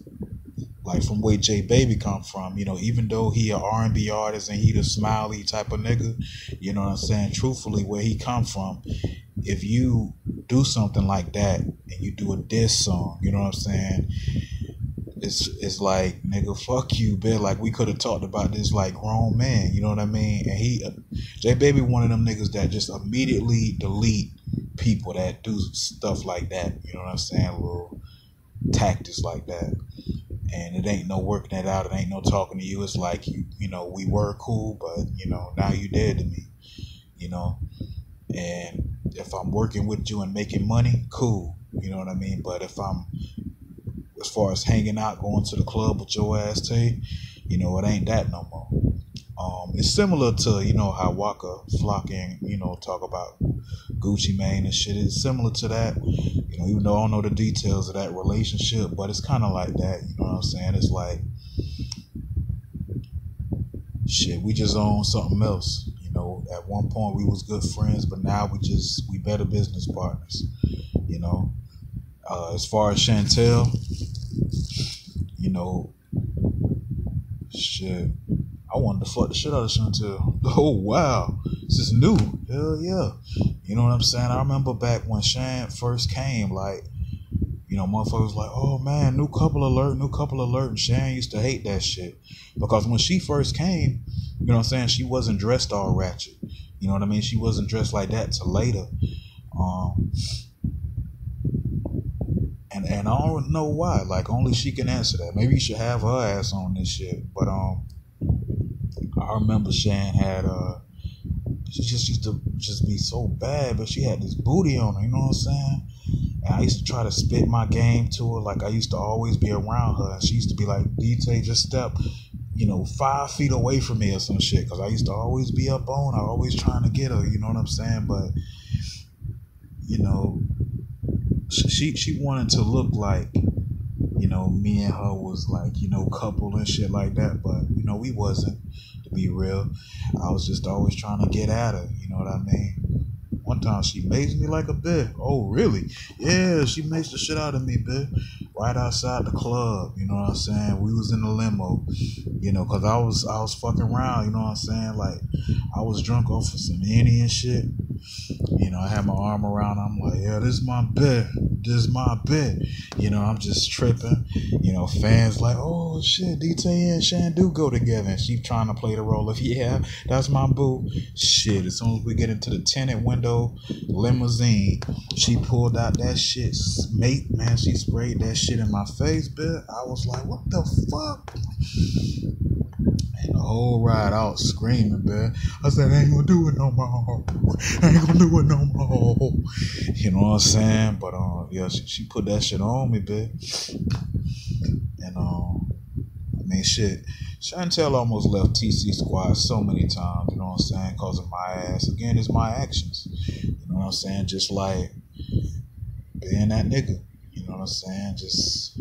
like from where J Baby come from, even though he a R&B artist and he the smiley type of nigga, you know what I'm saying? Truthfully, where he come from, if you do something like that and you do a diss song, you know what I'm saying? It's like, nigga, fuck you, bitch. Like, we could have talked about this like grown man, you know what I mean? And J Baby one of them niggas that just immediately delete people that do stuff like that, you know what I'm saying? tactics like that. And it ain't no working it out. It ain't no talking to you. It's like, you know, we were cool, but, you know, now you dead to me, you know. And if I'm working with you and making money, cool. You know what I mean? But if I'm, as far as hanging out, going to the club with your ass, Tay, you know, it ain't that no more. It's similar to, you know, how Waka Flocking, you know, talk about Gucci Mane and shit. It's similar to that, you know, even though I don't know the details of that relationship, but it's kind of like that, you know what I'm saying? It's like, shit, we just own something else. You know, at one point we was good friends, but now we better business partners, you know. As far as Chantel, you know, shit, I wanted to fuck the shit out of Chantel. Oh, wow. This is new. Hell yeah. You know what I'm saying? I remember back when Shan first came, like, you know, motherfuckers was like, oh, man, new couple alert. And Shan used to hate that shit. Because when she first came, you know what I'm saying, she wasn't dressed all ratchet. You know what I mean? She wasn't dressed like that till later. And I don't know why. Like, only she can answer that. Maybe you should have her ass on this shit. But I remember Shan had she just used to just be so bad, but she had this booty on her, you know what I'm saying? And I used to try to spit my game to her, like I used to always be around her, and she used to be like, Dtae, just step, you know, 5 feet away from me or some shit, because I used to always be up on her, always trying to get her, you know what I'm saying? But, you know, she wanted to look like, you know, me and her was like, you know, couple and shit like that, but, you know, we wasn't, to be real. I was just always trying to get at her, you know what I mean? One time she maced me like a bitch. Oh, really? Yeah, she maced the shit out of me, bitch. Right outside the club, you know what I'm saying? We was in the limo, you know, because I was fucking around, you know what I'm saying? Like, I was drunk off of some Indian shit. You know, I had my arm around her. I'm like, yeah, this is my bed. This is my bed. You know, I'm just tripping. You know, fans like, oh, shit, Dtae and Shan do go together. And she trying to play the role of, yeah, that's my boo. Shit, as soon as we get into the tinted window limousine, she pulled out that shit. Mate, man, she sprayed that shit in my face, bitch. I was like, what the fuck? And the whole ride out screaming, man. I said, I ain't gonna do it no more. I ain't gonna do it no more. You know what I'm saying? But yeah, she put that shit on me, bitch. And I mean, shit, Chantel almost left TC Squad so many times. You know what I'm saying? Cause of my ass. Again, it's my actions. You know what I'm saying? Just like being that nigga. You know what I'm saying? Just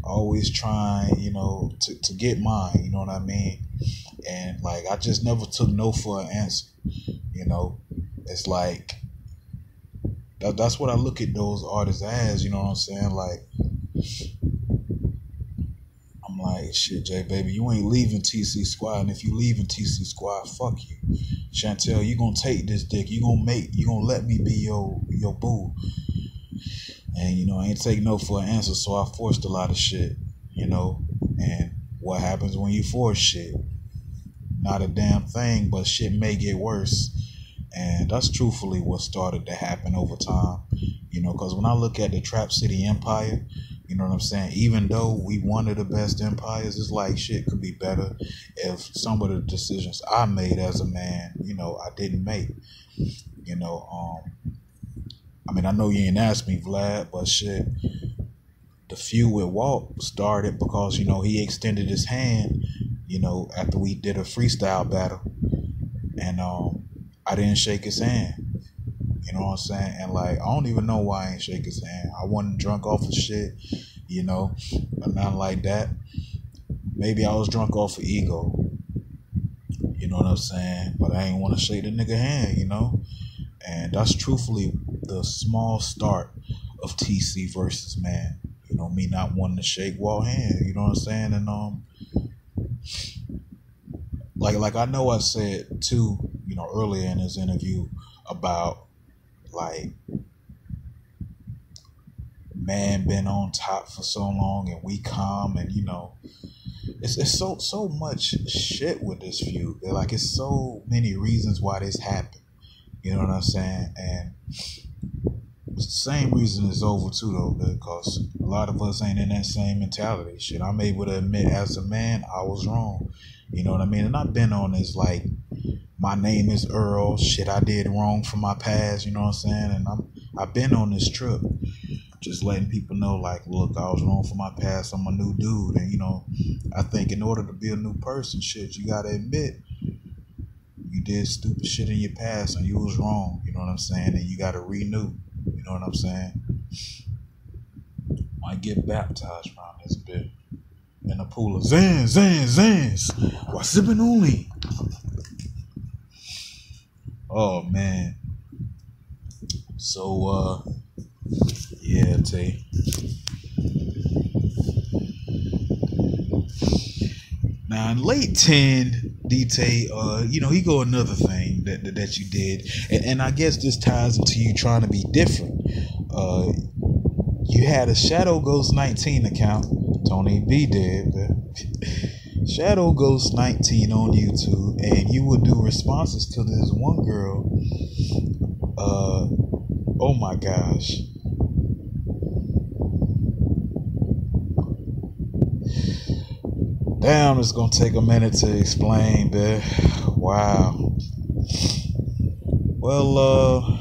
always trying, you know, to get mine, you know what I mean? And like, I just never took no for an answer, you know? It's like, that's what I look at those artists as, you know what I'm saying? Like, I'm like, shit, J baby, you ain't leaving TC Squad, and if you leaving TC Squad, fuck you. Chantel, you gonna take this dick, you gonna let me be your boo. And, you know, I ain't take no for an answer, so I forced a lot of shit, you know? And what happens when you force shit? Not a damn thing, but shit may get worse. And that's truthfully what started to happen over time, you know? Because when I look at the Trap City Empire, you know what I'm saying? Even though we one of the best empires, it's like shit could be better if some of the decisions I made as a man, you know, I didn't make, you know? I mean, I know you ain't asked me, Vlad, but shit, the feud with Walt started because, you know, he extended his hand, you know, after we did a freestyle battle. And I didn't shake his hand. You know what I'm saying? And like, I don't even know why I ain't shake his hand. I wasn't drunk off of shit, you know, nothing like that. Maybe I was drunk off of ego. You know what I'm saying? But I ain't want to shake the nigga hand, you know? And that's truthfully the small start of TC versus man. You know, me not wanting to shake Walt hand. You know what I'm saying? And like I know I said too, you know, earlier in this interview about like man been on top for so long and we calm, and you know, it's so much shit with this feud. Like, it's so many reasons why this happened. You know what I'm saying? And It's the same reason it's over too though, because a lot of us ain't in that same mentality. Shit, I'm able to admit as a man I was wrong. You know what I mean? And I've been on this like, my name is Earl. Shit, I did wrong from my past. You know what I'm saying? And I've been on this trip, just letting people know, like, look, I was wrong for my past. I'm a new dude, and you know, I think in order to be a new person, shit, you gotta admit you did stupid shit in your past and you was wrong. You know what I'm saying? And you gotta renew. You know what I'm saying? Might get baptized around this bit in a pool of Zans. Why sipping only? Oh man. So yeah, Tay. Now in late 10, Dtae, you know, he go another thing that you did, and I guess this ties into you trying to be different. You had a Shadow Ghost 19 account. Tony B did, but Shadow Ghost 19 on YouTube, and you would do responses to this one girl. Oh my gosh. Damn, it's gonna take a minute to explain, but wow. Well,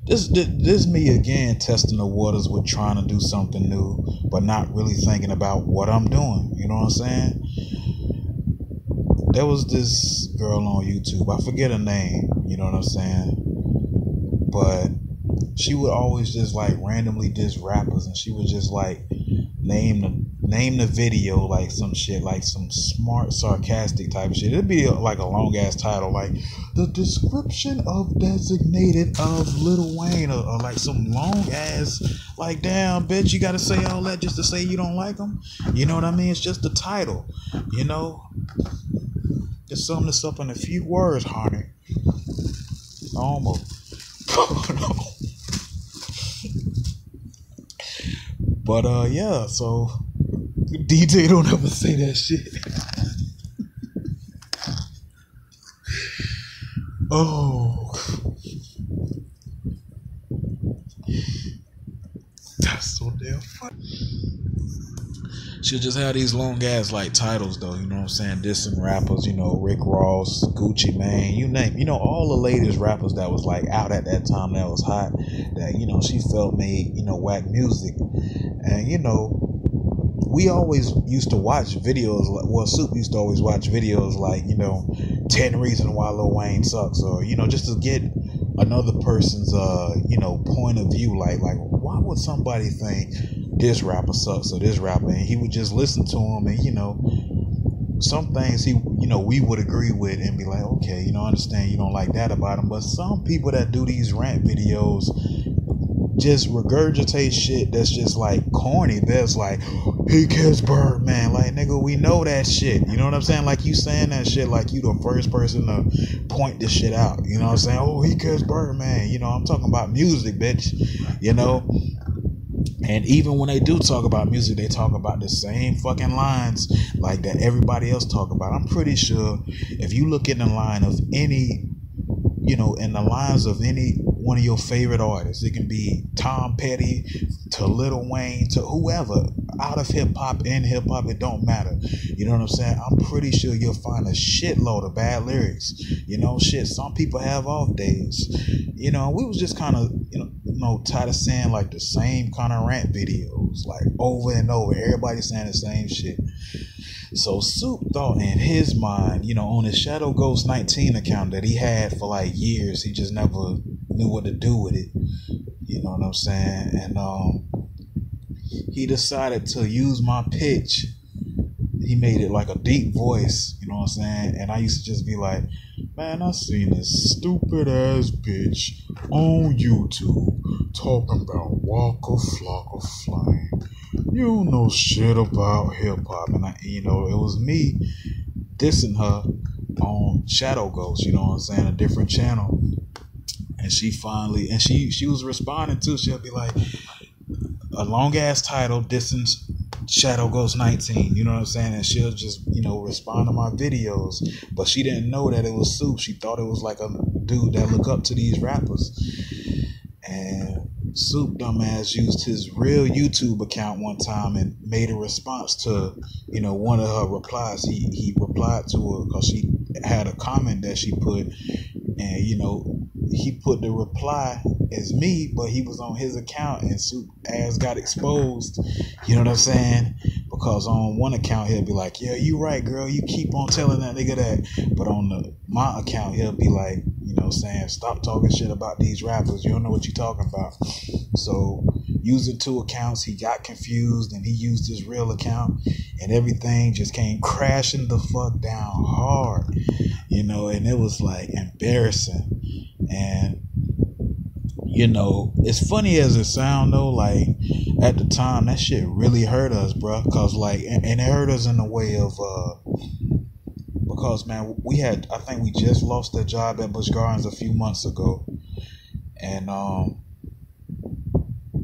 this me again testing the waters with trying to do something new, but not really thinking about what I'm doing. You know what I'm saying? There was this girl on YouTube, I forget her name, you know what I'm saying? But she would always just like randomly diss rappers, and she would just like name the video like some shit, like some smart sarcastic type shit. It'd be like a long ass title, like the description of designated of Lil Wayne, or like some long ass, like, damn bitch, you gotta say all that just to say you don't like him. You know what I mean? It's just the title, you know. Just sum this up in a few words, honey. Almost. But yeah, so DJ don't ever say that shit. Oh, that's so damn funny. She'll just have these long ass like titles though, you know what I'm saying? Dissing rappers, you know, Rick Ross, Gucci Mane, you name, you know, all the latest rappers that was like out at that time that was hot, that, you know, she felt made, you know, whack music. And you know, we always used to watch videos, well, Soup used to always watch videos like, you know, 10 reasons why Lil Wayne sucks, or, you know, just to get another person's, you know, point of view, like why would somebody think this rapper sucks or this rapper, and he would just listen to him, and, you know, some things he, you know, we would agree with and be like, okay, you know, I understand you don't like that about him, but some people that do these rant videos just regurgitate shit that's just like corny. That's like, he kissed Birdman. Like, nigga, we know that shit. You know what I'm saying? Like, you saying that shit like you the first person to point this shit out. You know what I'm saying? Oh, he kissed Birdman. You know, I'm talking about music, bitch. You know? And even when they do talk about music, they talk about the same fucking lines like that everybody else talk about. I'm pretty sure if you look in the line of any, you know, in the lines of any one of your favorite artists, it can be Tom Petty to Lil Wayne to whoever, out of hip-hop, in hip-hop, it don't matter. You know what I'm saying? I'm pretty sure you'll find a shitload of bad lyrics. You know, shit, some people have off days. You know, we was just kind of, you know, tired of saying like the same kind of rant videos, like over and over. Everybody saying the same shit. So Soup thought in his mind, you know, on his Shadow Ghost 19 account that he had for like years, he just never knew what to do with it. You know what I'm saying? And he decided to use my pitch. He made it like a deep voice, you know what I'm saying? And I used to just be like, man, I seen this stupid ass bitch on YouTube talking about Walker Flocker Flame. You don't know shit about hip hop. And you know, it was me dissing her on Shadow Ghost, you know what I'm saying, a different channel. And she finally, and she was responding too. She'll be like, a long ass title, dissing Shadow Ghost 19, you know what I'm saying? And she'll just, respond to my videos. But she didn't know that it was Soup. She thought it was like a dude that look up to these rappers. And Soup dumbass used his real YouTube account one time and made a response to, one of her replies. He replied to her because she had a comment that she put, and he put the reply as me, but he was on his account, and Soup ass got exposed. You know what I'm saying? Because on one account he'll be like, "Yeah, you right, girl. You keep on telling that nigga that." But on my account he'll be like, saying, "Stop talking shit about these rappers. You don't know what you're talking about." So using two accounts, he got confused and he used his real account, and everything just came crashing the fuck down hard. And it was like embarrassing. And it's funny as it sound though, like at the time that shit really hurt us, bro. Cause like, and it hurt us in the way of, because man, I think we just lost that job at Busch Gardens a few months ago. And,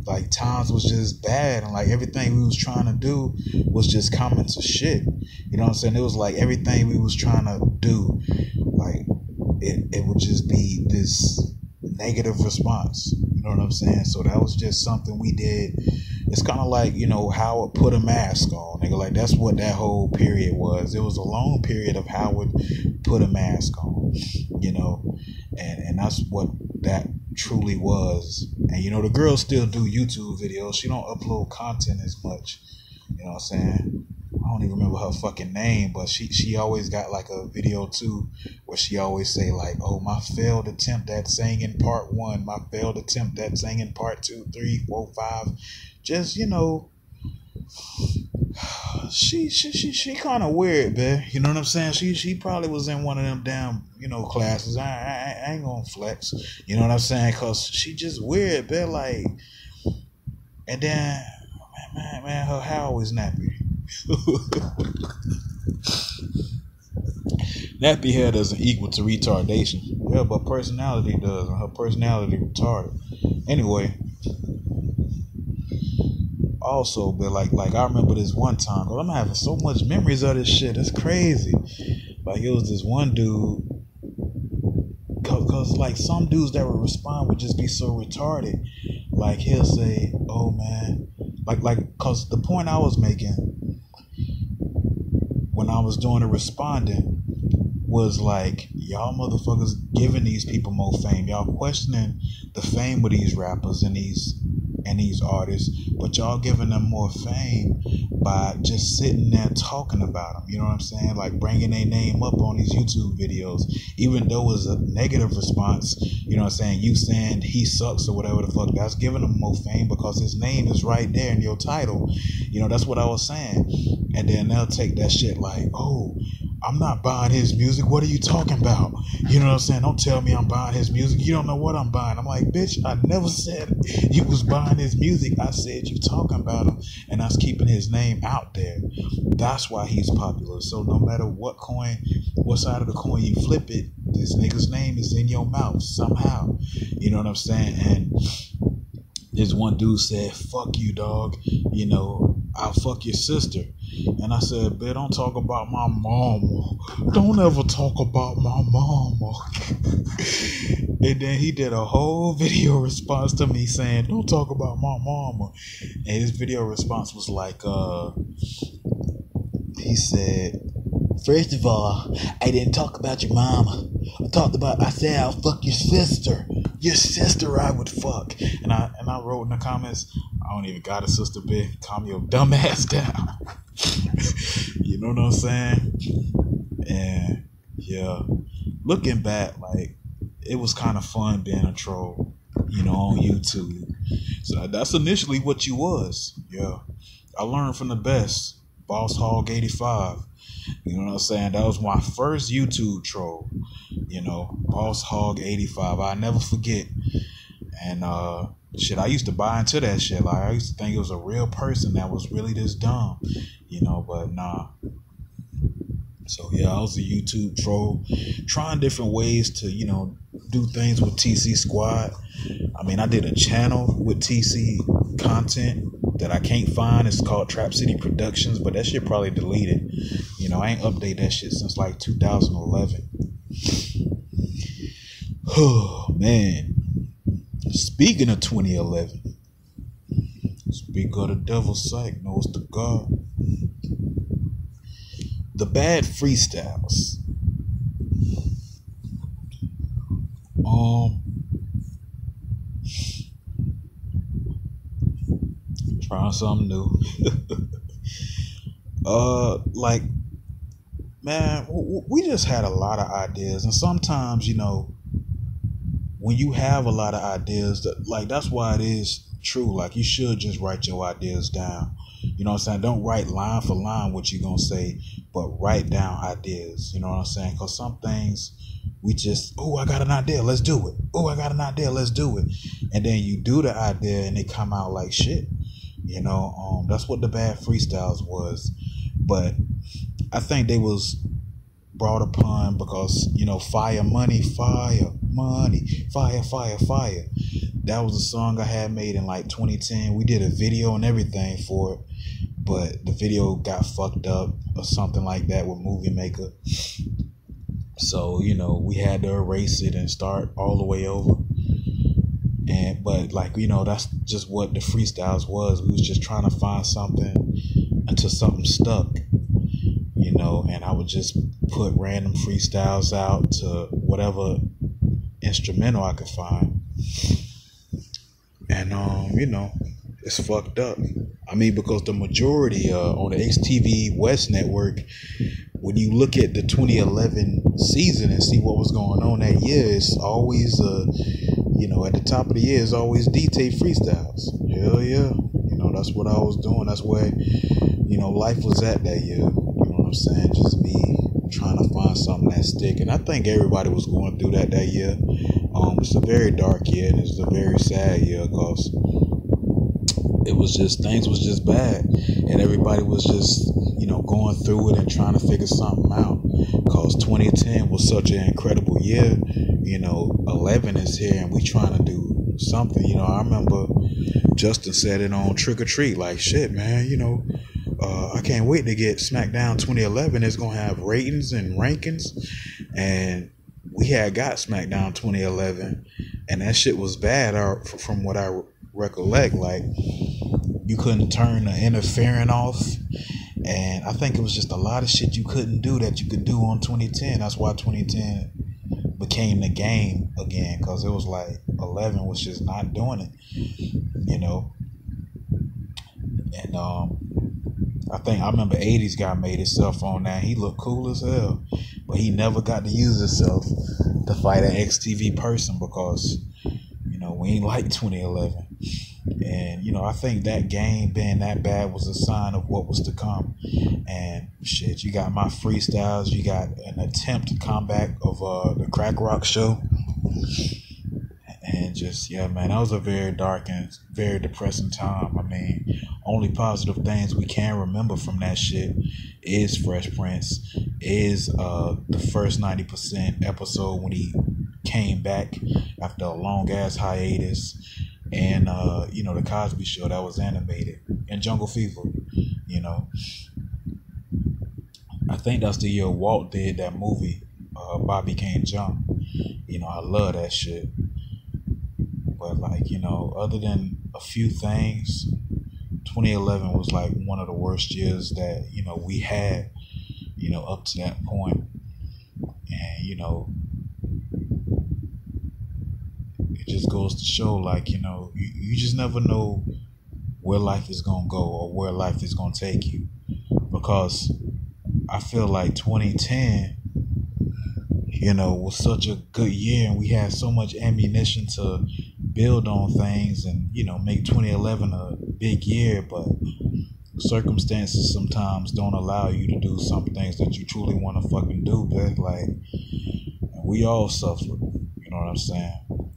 like times was just bad, and like everything we was trying to do was just coming to shit. You know what I'm saying? It was like everything we was trying to do, like it would just be this negative response. You know what I'm saying? So that was just something we did. It's kind of like, Howard put a mask on, nigga. Like that's what that whole period was. It was a long period of Howard put a mask on, and that's what that truly was. And the girls still do YouTube videos. She don't upload content as much. You know what I'm saying? I don't even remember her fucking name, but she always got like a video too where she always say like, "Oh, my failed attempt at singing part 1, my failed attempt at singing part 2, 3, 4, 5. Just, she kind of weird, man. You know what I'm saying? She probably was in one of them damn, classes. I ain't gonna flex. You know what I'm saying? Cause she just weird, man. Like, and then, man, her hair always nappy. Nappy hair doesn't equal to retardation. Yeah, but personality does, and her personality retarded. Anyway. Also, but like I remember this one time, cause I'm having so much memories of this shit. It's crazy. Like it was this one dude, cause like some dudes that would respond would just be so retarded. Like he'll say, "Oh man," like cause the point I was making when I was doing the responding was like, y'all motherfuckers giving these people more fame. Y'all questioning the fame of these rappers and these artists, but y'all giving them more fame by just sitting there talking about them. You know what I'm saying? Like bringing their name up on these YouTube videos, even though it was a negative response. You know what I'm saying? You saying he sucks or whatever the fuck, that's giving them more fame because his name is right there in your title. That's what I was saying. And then they'll take that shit like, "Oh, I'm not buying his music. What are you talking about?" You know what I'm saying? Don't tell me I'm buying his music. You don't know what I'm buying. I'm like, bitch, I never said you was buying his music. I said you talking about him, and I was keeping his name out there. That's why he's popular. So no matter what side of the coin you flip it, this nigga's name is in your mouth somehow. You know what I'm saying? And this one dude said, "Fuck you, dog. I'll fuck your sister." And I said, "Bet, don't talk about my mama. Don't ever talk about my mama." And then he did a whole video response to me saying, "Don't talk about my mama." And his video response was like, he said, "First of all, I didn't talk about your mama. I said I'll fuck your sister. Your sister I would fuck." And I wrote in the comments, "I don't even got a sister, bitch. Calm your dumb ass down." You know what I'm saying? And yeah, looking back, like it was kind of fun being a troll, on YouTube. So that's initially what you was. Yeah, I learned from the best. Boss Hog 85. You know what I'm saying? That was my first YouTube troll. Boss Hog 85. I never forget. And shit, I used to buy into that shit. Like I used to think it was a real person that was really this dumb. But nah. So yeah, I was a YouTube troll, trying different ways to, do things with TC Squad. I mean, I did a channel with TC content that I can't find. It's called Trap City Productions, but that shit probably deleted. You know, I ain't update that shit since like 2011. Oh man. Speaking of 2011, speak of the devil's sight, knows to God. The bad freestyles. Trying something new. Like, man, we just had a lot of ideas, and sometimes, you know, when you have a lot of ideas, that's why it is true. Like, you should just write your ideas down. You know what I'm saying? Don't write line for line what you're gonna say, but write down ideas. You know what I'm saying? Because some things we just, oh, I got an idea, let's do it. Oh, I got an idea, let's do it. And then you do the idea and it come out like shit. You know, that's what the bad freestyles was. But I think they was brought upon because, you know, fire money, fire money, fire, fire, fire. That was a song I had made in like 2010. We did a video and everything for it, but the video got fucked up or something like that with Movie Maker. So, you know, we had to erase it and start all the way over. But like, you know, that's just what the freestyles was. We was just trying to find something until something stuck, you know, and I would just put random freestyles out to whatever instrumental I could find. And, you know, it's fucked up. I mean, because the majority on the HTV West network, when you look at the 2011 season and see what was going on that year, it's always, you know, at the top of the year, it's always Dtae freestyles. Hell yeah. You know, that's what I was doing. That's where, you know, life was at that year. You know what I'm saying? Just me trying to find something that stick. And I think everybody was going through that year. It's a very dark year and it's a very sad year because it was just, things was just bad. And everybody was just, you know, going through it and trying to figure something out. Because 2010 was such an incredible year. You know, 11 is here and we trying to do something. You know, I remember Justin said it on Trick or Treat, like, shit, man, you know, I can't wait to get SmackDown 2011. It's going to have ratings and rankings. And we had got SmackDown 2011 and that shit was bad from what I recollect. Like, you couldn't turn the interfering off. And I think it was just a lot of shit you couldn't do that you could do on 2010. That's why 2010 became the game again, because it was like 11 was just not doing it, you know. And I remember 80s guy made himself on that. He looked cool as hell, but he never got to use himself to fight an XTV person because, you know, we ain't like 2011. And, you know, I think that game being that bad was a sign of what was to come. And shit, you got my freestyles, you got an attempted comeback of the Crack Rock show. And just, yeah, man, that was a very dark and very depressing time. I mean, only positive things we can remember from that shit is Fresh Prince, is the first 90% episode when he came back after a long ass hiatus, and you know, the Cosby Show that was animated, and Jungle Fever. You know, I think that's the year Walt did that movie, Bobby Can't Jump. You know, I love that shit. But like, you know, other than a few things, 2011 was like one of the worst years that, you know, we had, you know, up to that point. And, you know, it just goes to show, like, you know, you just never know where life is going to go or where life is going to take you. Because I feel like 2010, you know, was such a good year and we had so much ammunition to build on things and, you know, make 2011 a big year, but circumstances sometimes don't allow you to do some things that you truly want to fucking do, but like, we all suffered, you know what I'm saying?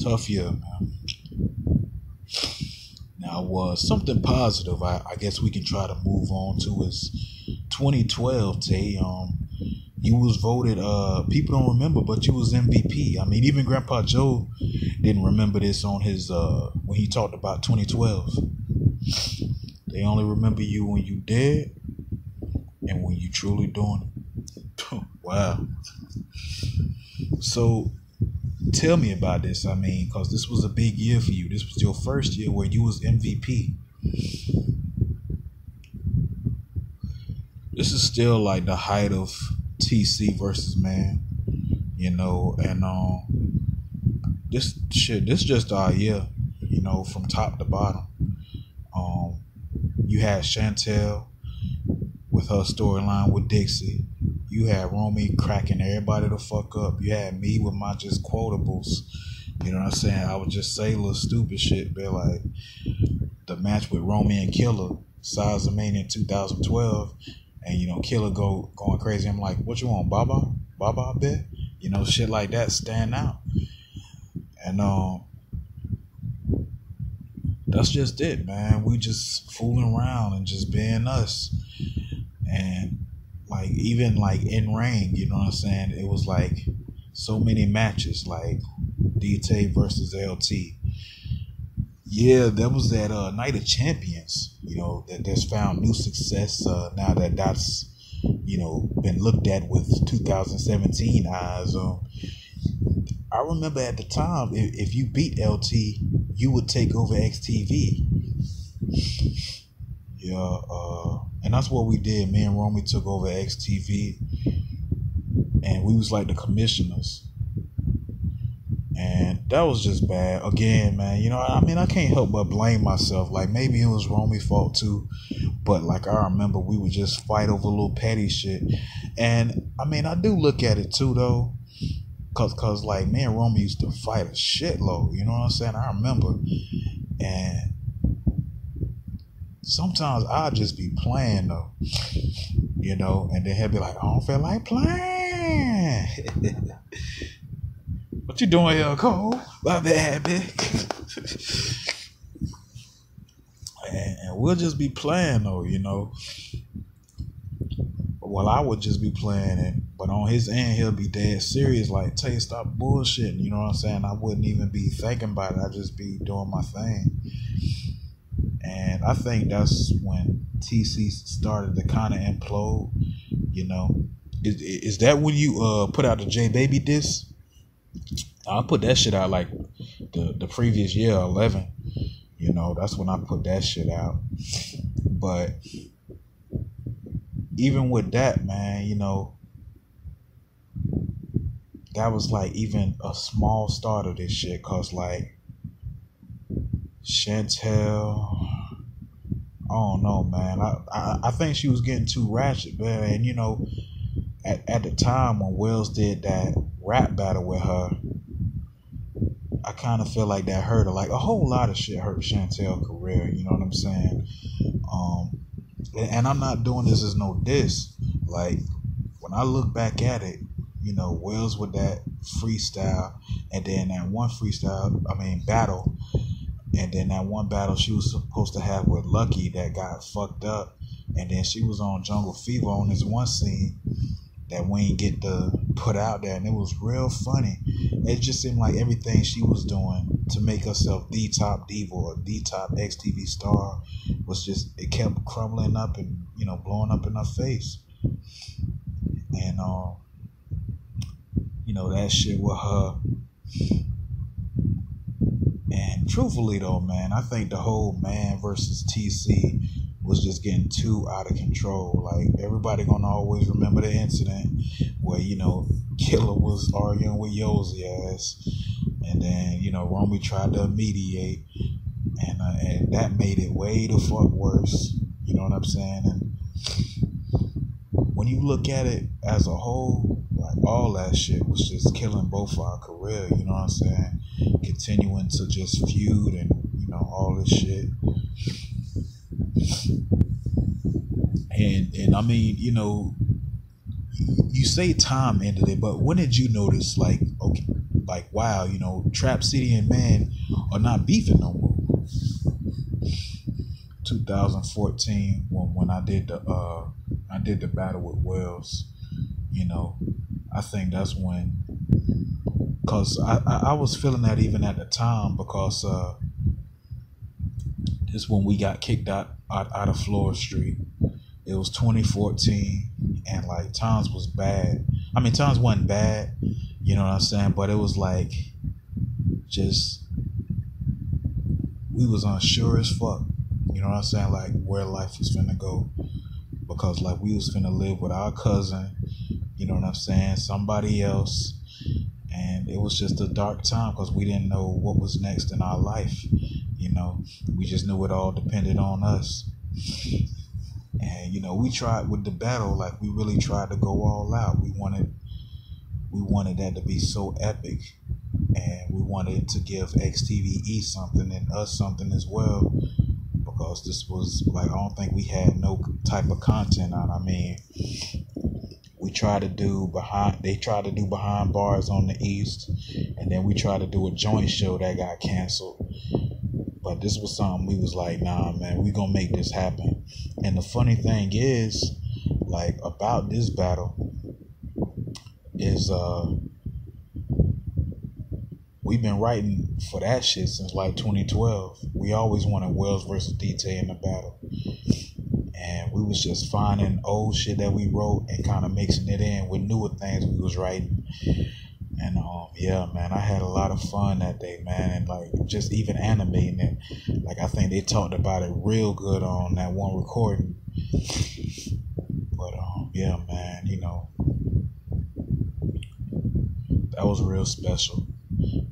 Tough year, man. Now, something positive I guess we can try to move on to is 2012, Tay. You was voted, people don't remember, but you was MVP. I mean, even Grandpa Joe didn't remember this on his, when he talked about 2012. They only remember you when you dead and when you truly doing it. Wow. So tell me about this. I mean, because this was a big year for you. This was your first year where you was MVP. This is still like the height of TC versus Man, you know, and this just our year, you know, from top to bottom. You had Chantel with her storyline with Dixie. You had Romy cracking everybody the fuck up. You had me with my just quotables. You know what I'm saying? I would just say little stupid shit, but like the match with Romy and Killer, Size of Mania in 2012, and you know Killer going crazy. I'm like, what you want, Baba? Baba, I bet. You know, shit like that stand out. And that's just it, man. We just fooling around and just being us. And like even like in ring, you know what I'm saying? It was like so many matches, like Dtae versus LT. Yeah, that was that Night of Champions, you know, that's found new success now that's, you know, been looked at with 2017 eyes. I remember at the time, if you beat LT, you would take over XTV. Yeah, and that's what we did. Me and Romy took over XTV, and we was like the commissioners. And that was just bad. Again, man, you know, I mean, I can't help but blame myself. Like, maybe it was Romy's fault too. But, like, I remember we would just fight over little petty shit. And, I mean, I do look at it too, though. Cause like, me and Romy used to fight a shitload. You know what I'm saying? I remember. And sometimes I'd just be playing, though. You know? And then he'd be like, I don't feel like playing. What you doing here, Cole? My bad, bitch. and we'll just be playing, though, you know. Well, I would just be playing it, but on his end, he'll be dead serious, like, Tay, stop bullshitting, you know what I'm saying? I wouldn't even be thinking about it. I'd just be doing my thing. And I think that's when TC started to kind of implode, you know. Is that when you put out the J Baby disc? I put that shit out like the previous year, 11. You know, that's when I put that shit out. But even with that, man, you know, that was like even a small start of this shit. Cause like Chantel, I don't know, man. I think she was getting too ratchet, man. And you know, at the time when Wells did that rap battle with her, I kind of feel like that hurt her. Like a whole lot of shit hurt Chantel's career. You know what I'm saying? And I'm not doing this as no diss. Like when I look back at it, you know, Wells with that freestyle, and then that one battle, and then that one battle she was supposed to have with Lucky that got fucked up, and then she was on Jungle Fever on this one scene that we ain't get to put out there, and it was real funny. It just seemed like everything she was doing to make herself the top diva or the top XTV star was just, it kept crumbling up and, you know, blowing up in her face. And you know, that shit with her. And truthfully though, man, I think the whole Man versus TC was just getting too out of control. Like, everybody gonna always remember the incident where, you know, Killer was arguing with Yosi ass, and then, you know, Romy tried to mediate, and that made it way the fuck worse. You know what I'm saying? And when you look at it as a whole, like, all that shit was just killing both our career. You know what I'm saying? Continuing to just feud and, you know, all this shit. And I mean, you know, you say time ended it, but when did you notice, like, okay, like, wow, you know, Trap City and Man are not beefing no more? 2014, when I did the battle with Wells, you know, I think that's when, cause I was feeling that even at the time, because This when we got kicked out of Florida Street. It was 2014, and like times was bad. I mean, times wasn't bad, you know what I'm saying? But it was like, just, we was unsure as fuck, you know what I'm saying? Like where life was finna go, because like we was finna live with our cousin, you know what I'm saying? Somebody else, and it was just a dark time because we didn't know what was next in our life, you know? We just knew it all depended on us. And you know, we tried with the battle, like we really tried to go all out. We wanted that to be so epic, and we wanted to give XTVE something and us something as well, because this was like, I don't think we had no type of content on. I mean, they tried to do behind bars on the East, and then we tried to do a joint show that got canceled. But this was something we was like, nah, man, we gonna make this happen. And the funny thing is, like, about this battle is we've been writing for that shit since like 2012. We always wanted Wells versus Dtae in the battle, and we was just finding old shit that we wrote and kind of mixing it in with newer things we was writing. And yeah, man, I had a lot of fun that day, man, and like just even animating it. Like I think they talked about it real good on that one recording. But yeah, man, you know, that was real special,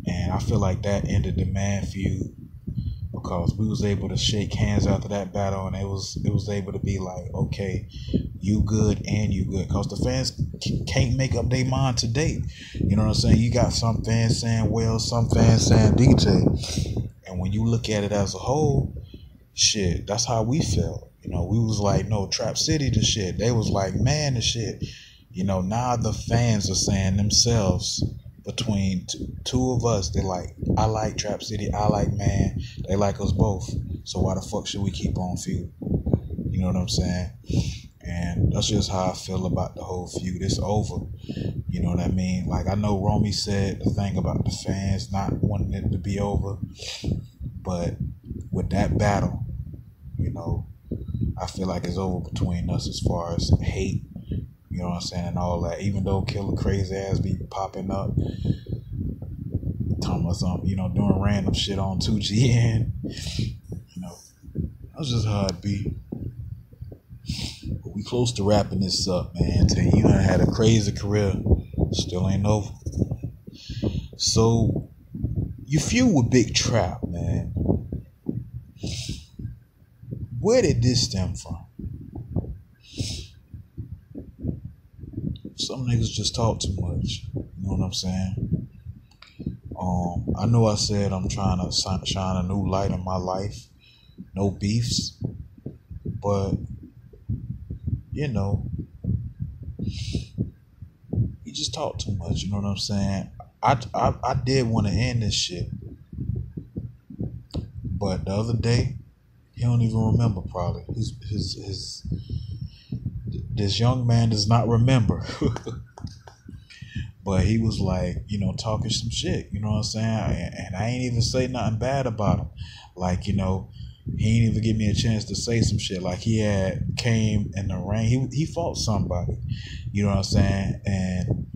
and I feel like that ended the Man feud, because we was able to shake hands after that battle, and it was able to be like, okay, you good and you good, because the fans can't make up their mind to date. You know what I'm saying? You got some fans saying Wells, some fans saying Dtae, and when you look at it as a whole, shit, that's how we felt. You know, we was like, no, Trap City the shit. They was like, man, the shit. You know, now the fans are saying themselves, between two of us, they like, I like Trap City, I like Man, they like us both, so why the fuck should we keep on feud? You know what I'm saying? And that's just how I feel about the whole feud. It's over. You know what I mean? Like, I know Romy said the thing about the fans not wanting it to be over, but with that battle, you know, I feel like it's over between us as far as hate, you know what I'm saying, and all that. Even though Killer Crazy Ass be popping up, talking about something, you know, doing random shit on 2GN, you know, that's just how it be. But we close to wrapping this up, man. Tell you done had a crazy career, still ain't over. So you feud with Big Trap, man. Where did this stem from? Some niggas just talk too much. You know what I'm saying? I know I said I'm trying to shine a new light in my life. No beefs. But, you know, he just talk too much. You know what I'm saying? I did want to end this shit. But the other day, he don't even remember probably. This young man does not remember. But he was like, you know, talking some shit, you know what I'm saying? And I ain't even say nothing bad about him. Like, you know, he ain't even give me a chance to say some shit. Like, he had came in the ring. He fought somebody, you know what I'm saying? And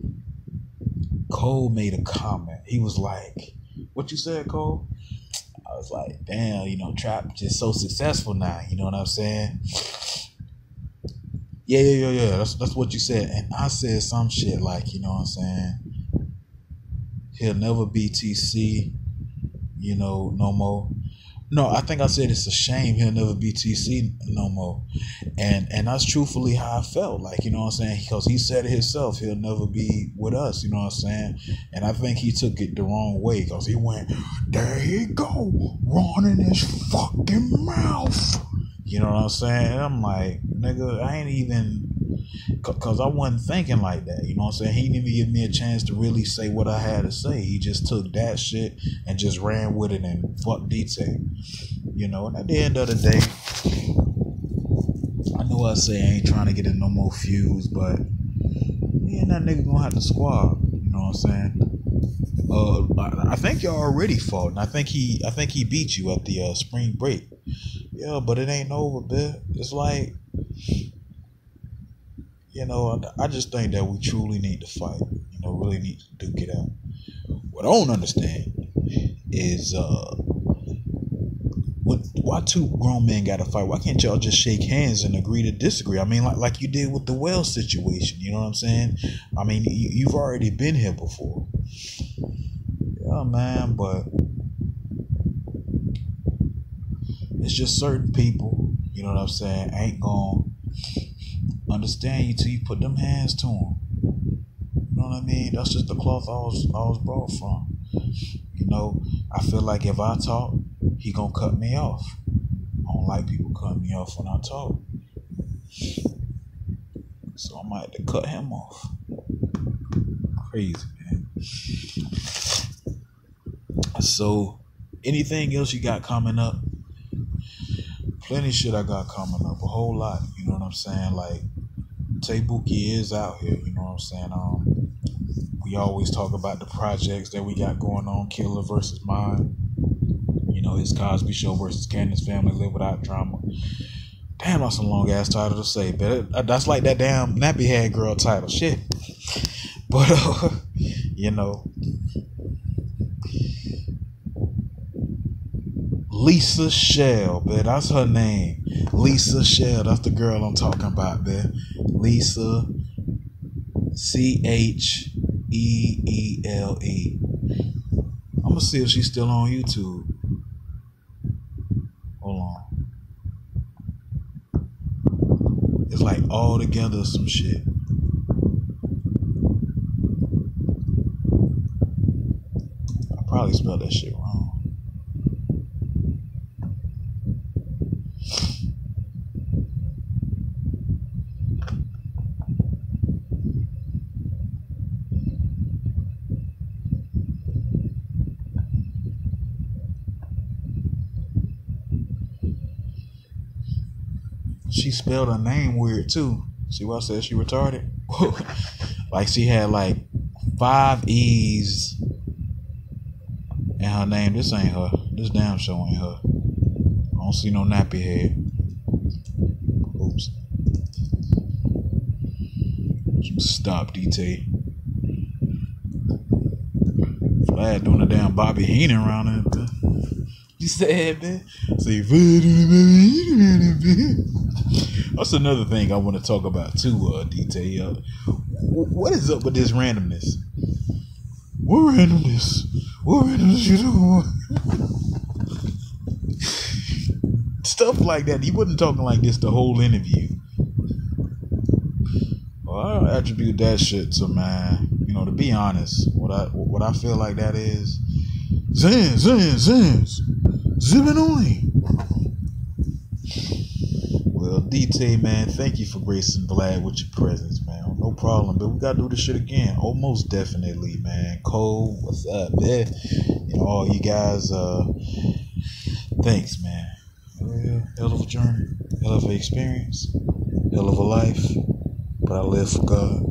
Cole made a comment. He was like, what you said, Cole? I was like, damn, you know, Trap just so successful now, you know what I'm saying? Yeah. That's what you said. And I said some shit like, you know what I'm saying? He'll never be TC, you know, no more. No, I think I said it's a shame he'll never be TC no more. And that's truthfully how I felt. Like, you know what I'm saying? Because he said it himself, he'll never be with us, you know what I'm saying? And I think he took it the wrong way, because he went, there he go, running his fucking mouth. You know what I'm saying? And I'm like, nigga, I ain't even, because I wasn't thinking like that. You know what I'm saying? He didn't even give me a chance to really say what I had to say. He just took that shit and just ran with it and fucked Dtae. You know, and at the end of the day, I know I say I ain't trying to get in no more feuds, but me and that nigga gonna have to squab. You know what I'm saying? I think y'all already fought, and I think he beat you at the spring break. Yeah, but it ain't over, bitch. It's like, I just think that we truly need to fight. Really need to duke it out. What I don't understand is why two grown men got to fight? Why can't y'all just shake hands and agree to disagree? I mean, like you did with the well situation. You know what I'm saying? I mean, you've already been here before. Yeah, man, but it's just certain people, you know what I'm saying, ain't gonna understand you till you put them hands to them. You know what I mean? That's just the cloth I was brought from. I feel like if I talk, he gonna cut me off. I don't like people cutting me off when I talk. So I might have to cut him off. Crazy, man. So, anything else you got coming up? Plenty of shit I got coming up. A whole lot. You know what I'm saying? Like, Ttae Bookie is out here. You know what I'm saying? We always talk about the projects that we got going on. Killer versus Mine. His Cosby Show versus Candace Family Live Without Drama. Damn, that's a long ass title to say, but that's like that damn nappy head girl title. Shit. But Lisa Shell, man, that's her name. Lisa Shell, that's the girl I'm talking about, man. Lisa Cheele. I'm gonna see if she's still on YouTube. Hold on. It's like all together some shit. I probably spelled that shit wrong. She spelled her name weird too. See what I said? She retarded. Like she had like 5 E's in her name. This ain't her. This damn show ain't her. I don't see no nappy head. Oops. Stop, Dtae. Vlad doing the damn Bobby Heenan around there. You said, man. Say, that's another thing I want to talk about too, Dtae. What is up with this randomness? What randomness? What randomness you doing? Stuff like that. You wasn't talking like this the whole interview. Well, I attribute that shit to, man, to be honest, what I feel like that is Zans. Zipping on. Well, Dtae, man, thank you for gracing Vlad with your presence, man. No problem, but we gotta do this shit again. Oh, most definitely, man. Cole, what's up, man? All you guys, thanks, man. Hell of a journey, hell of an experience, hell of a life, but I live for God.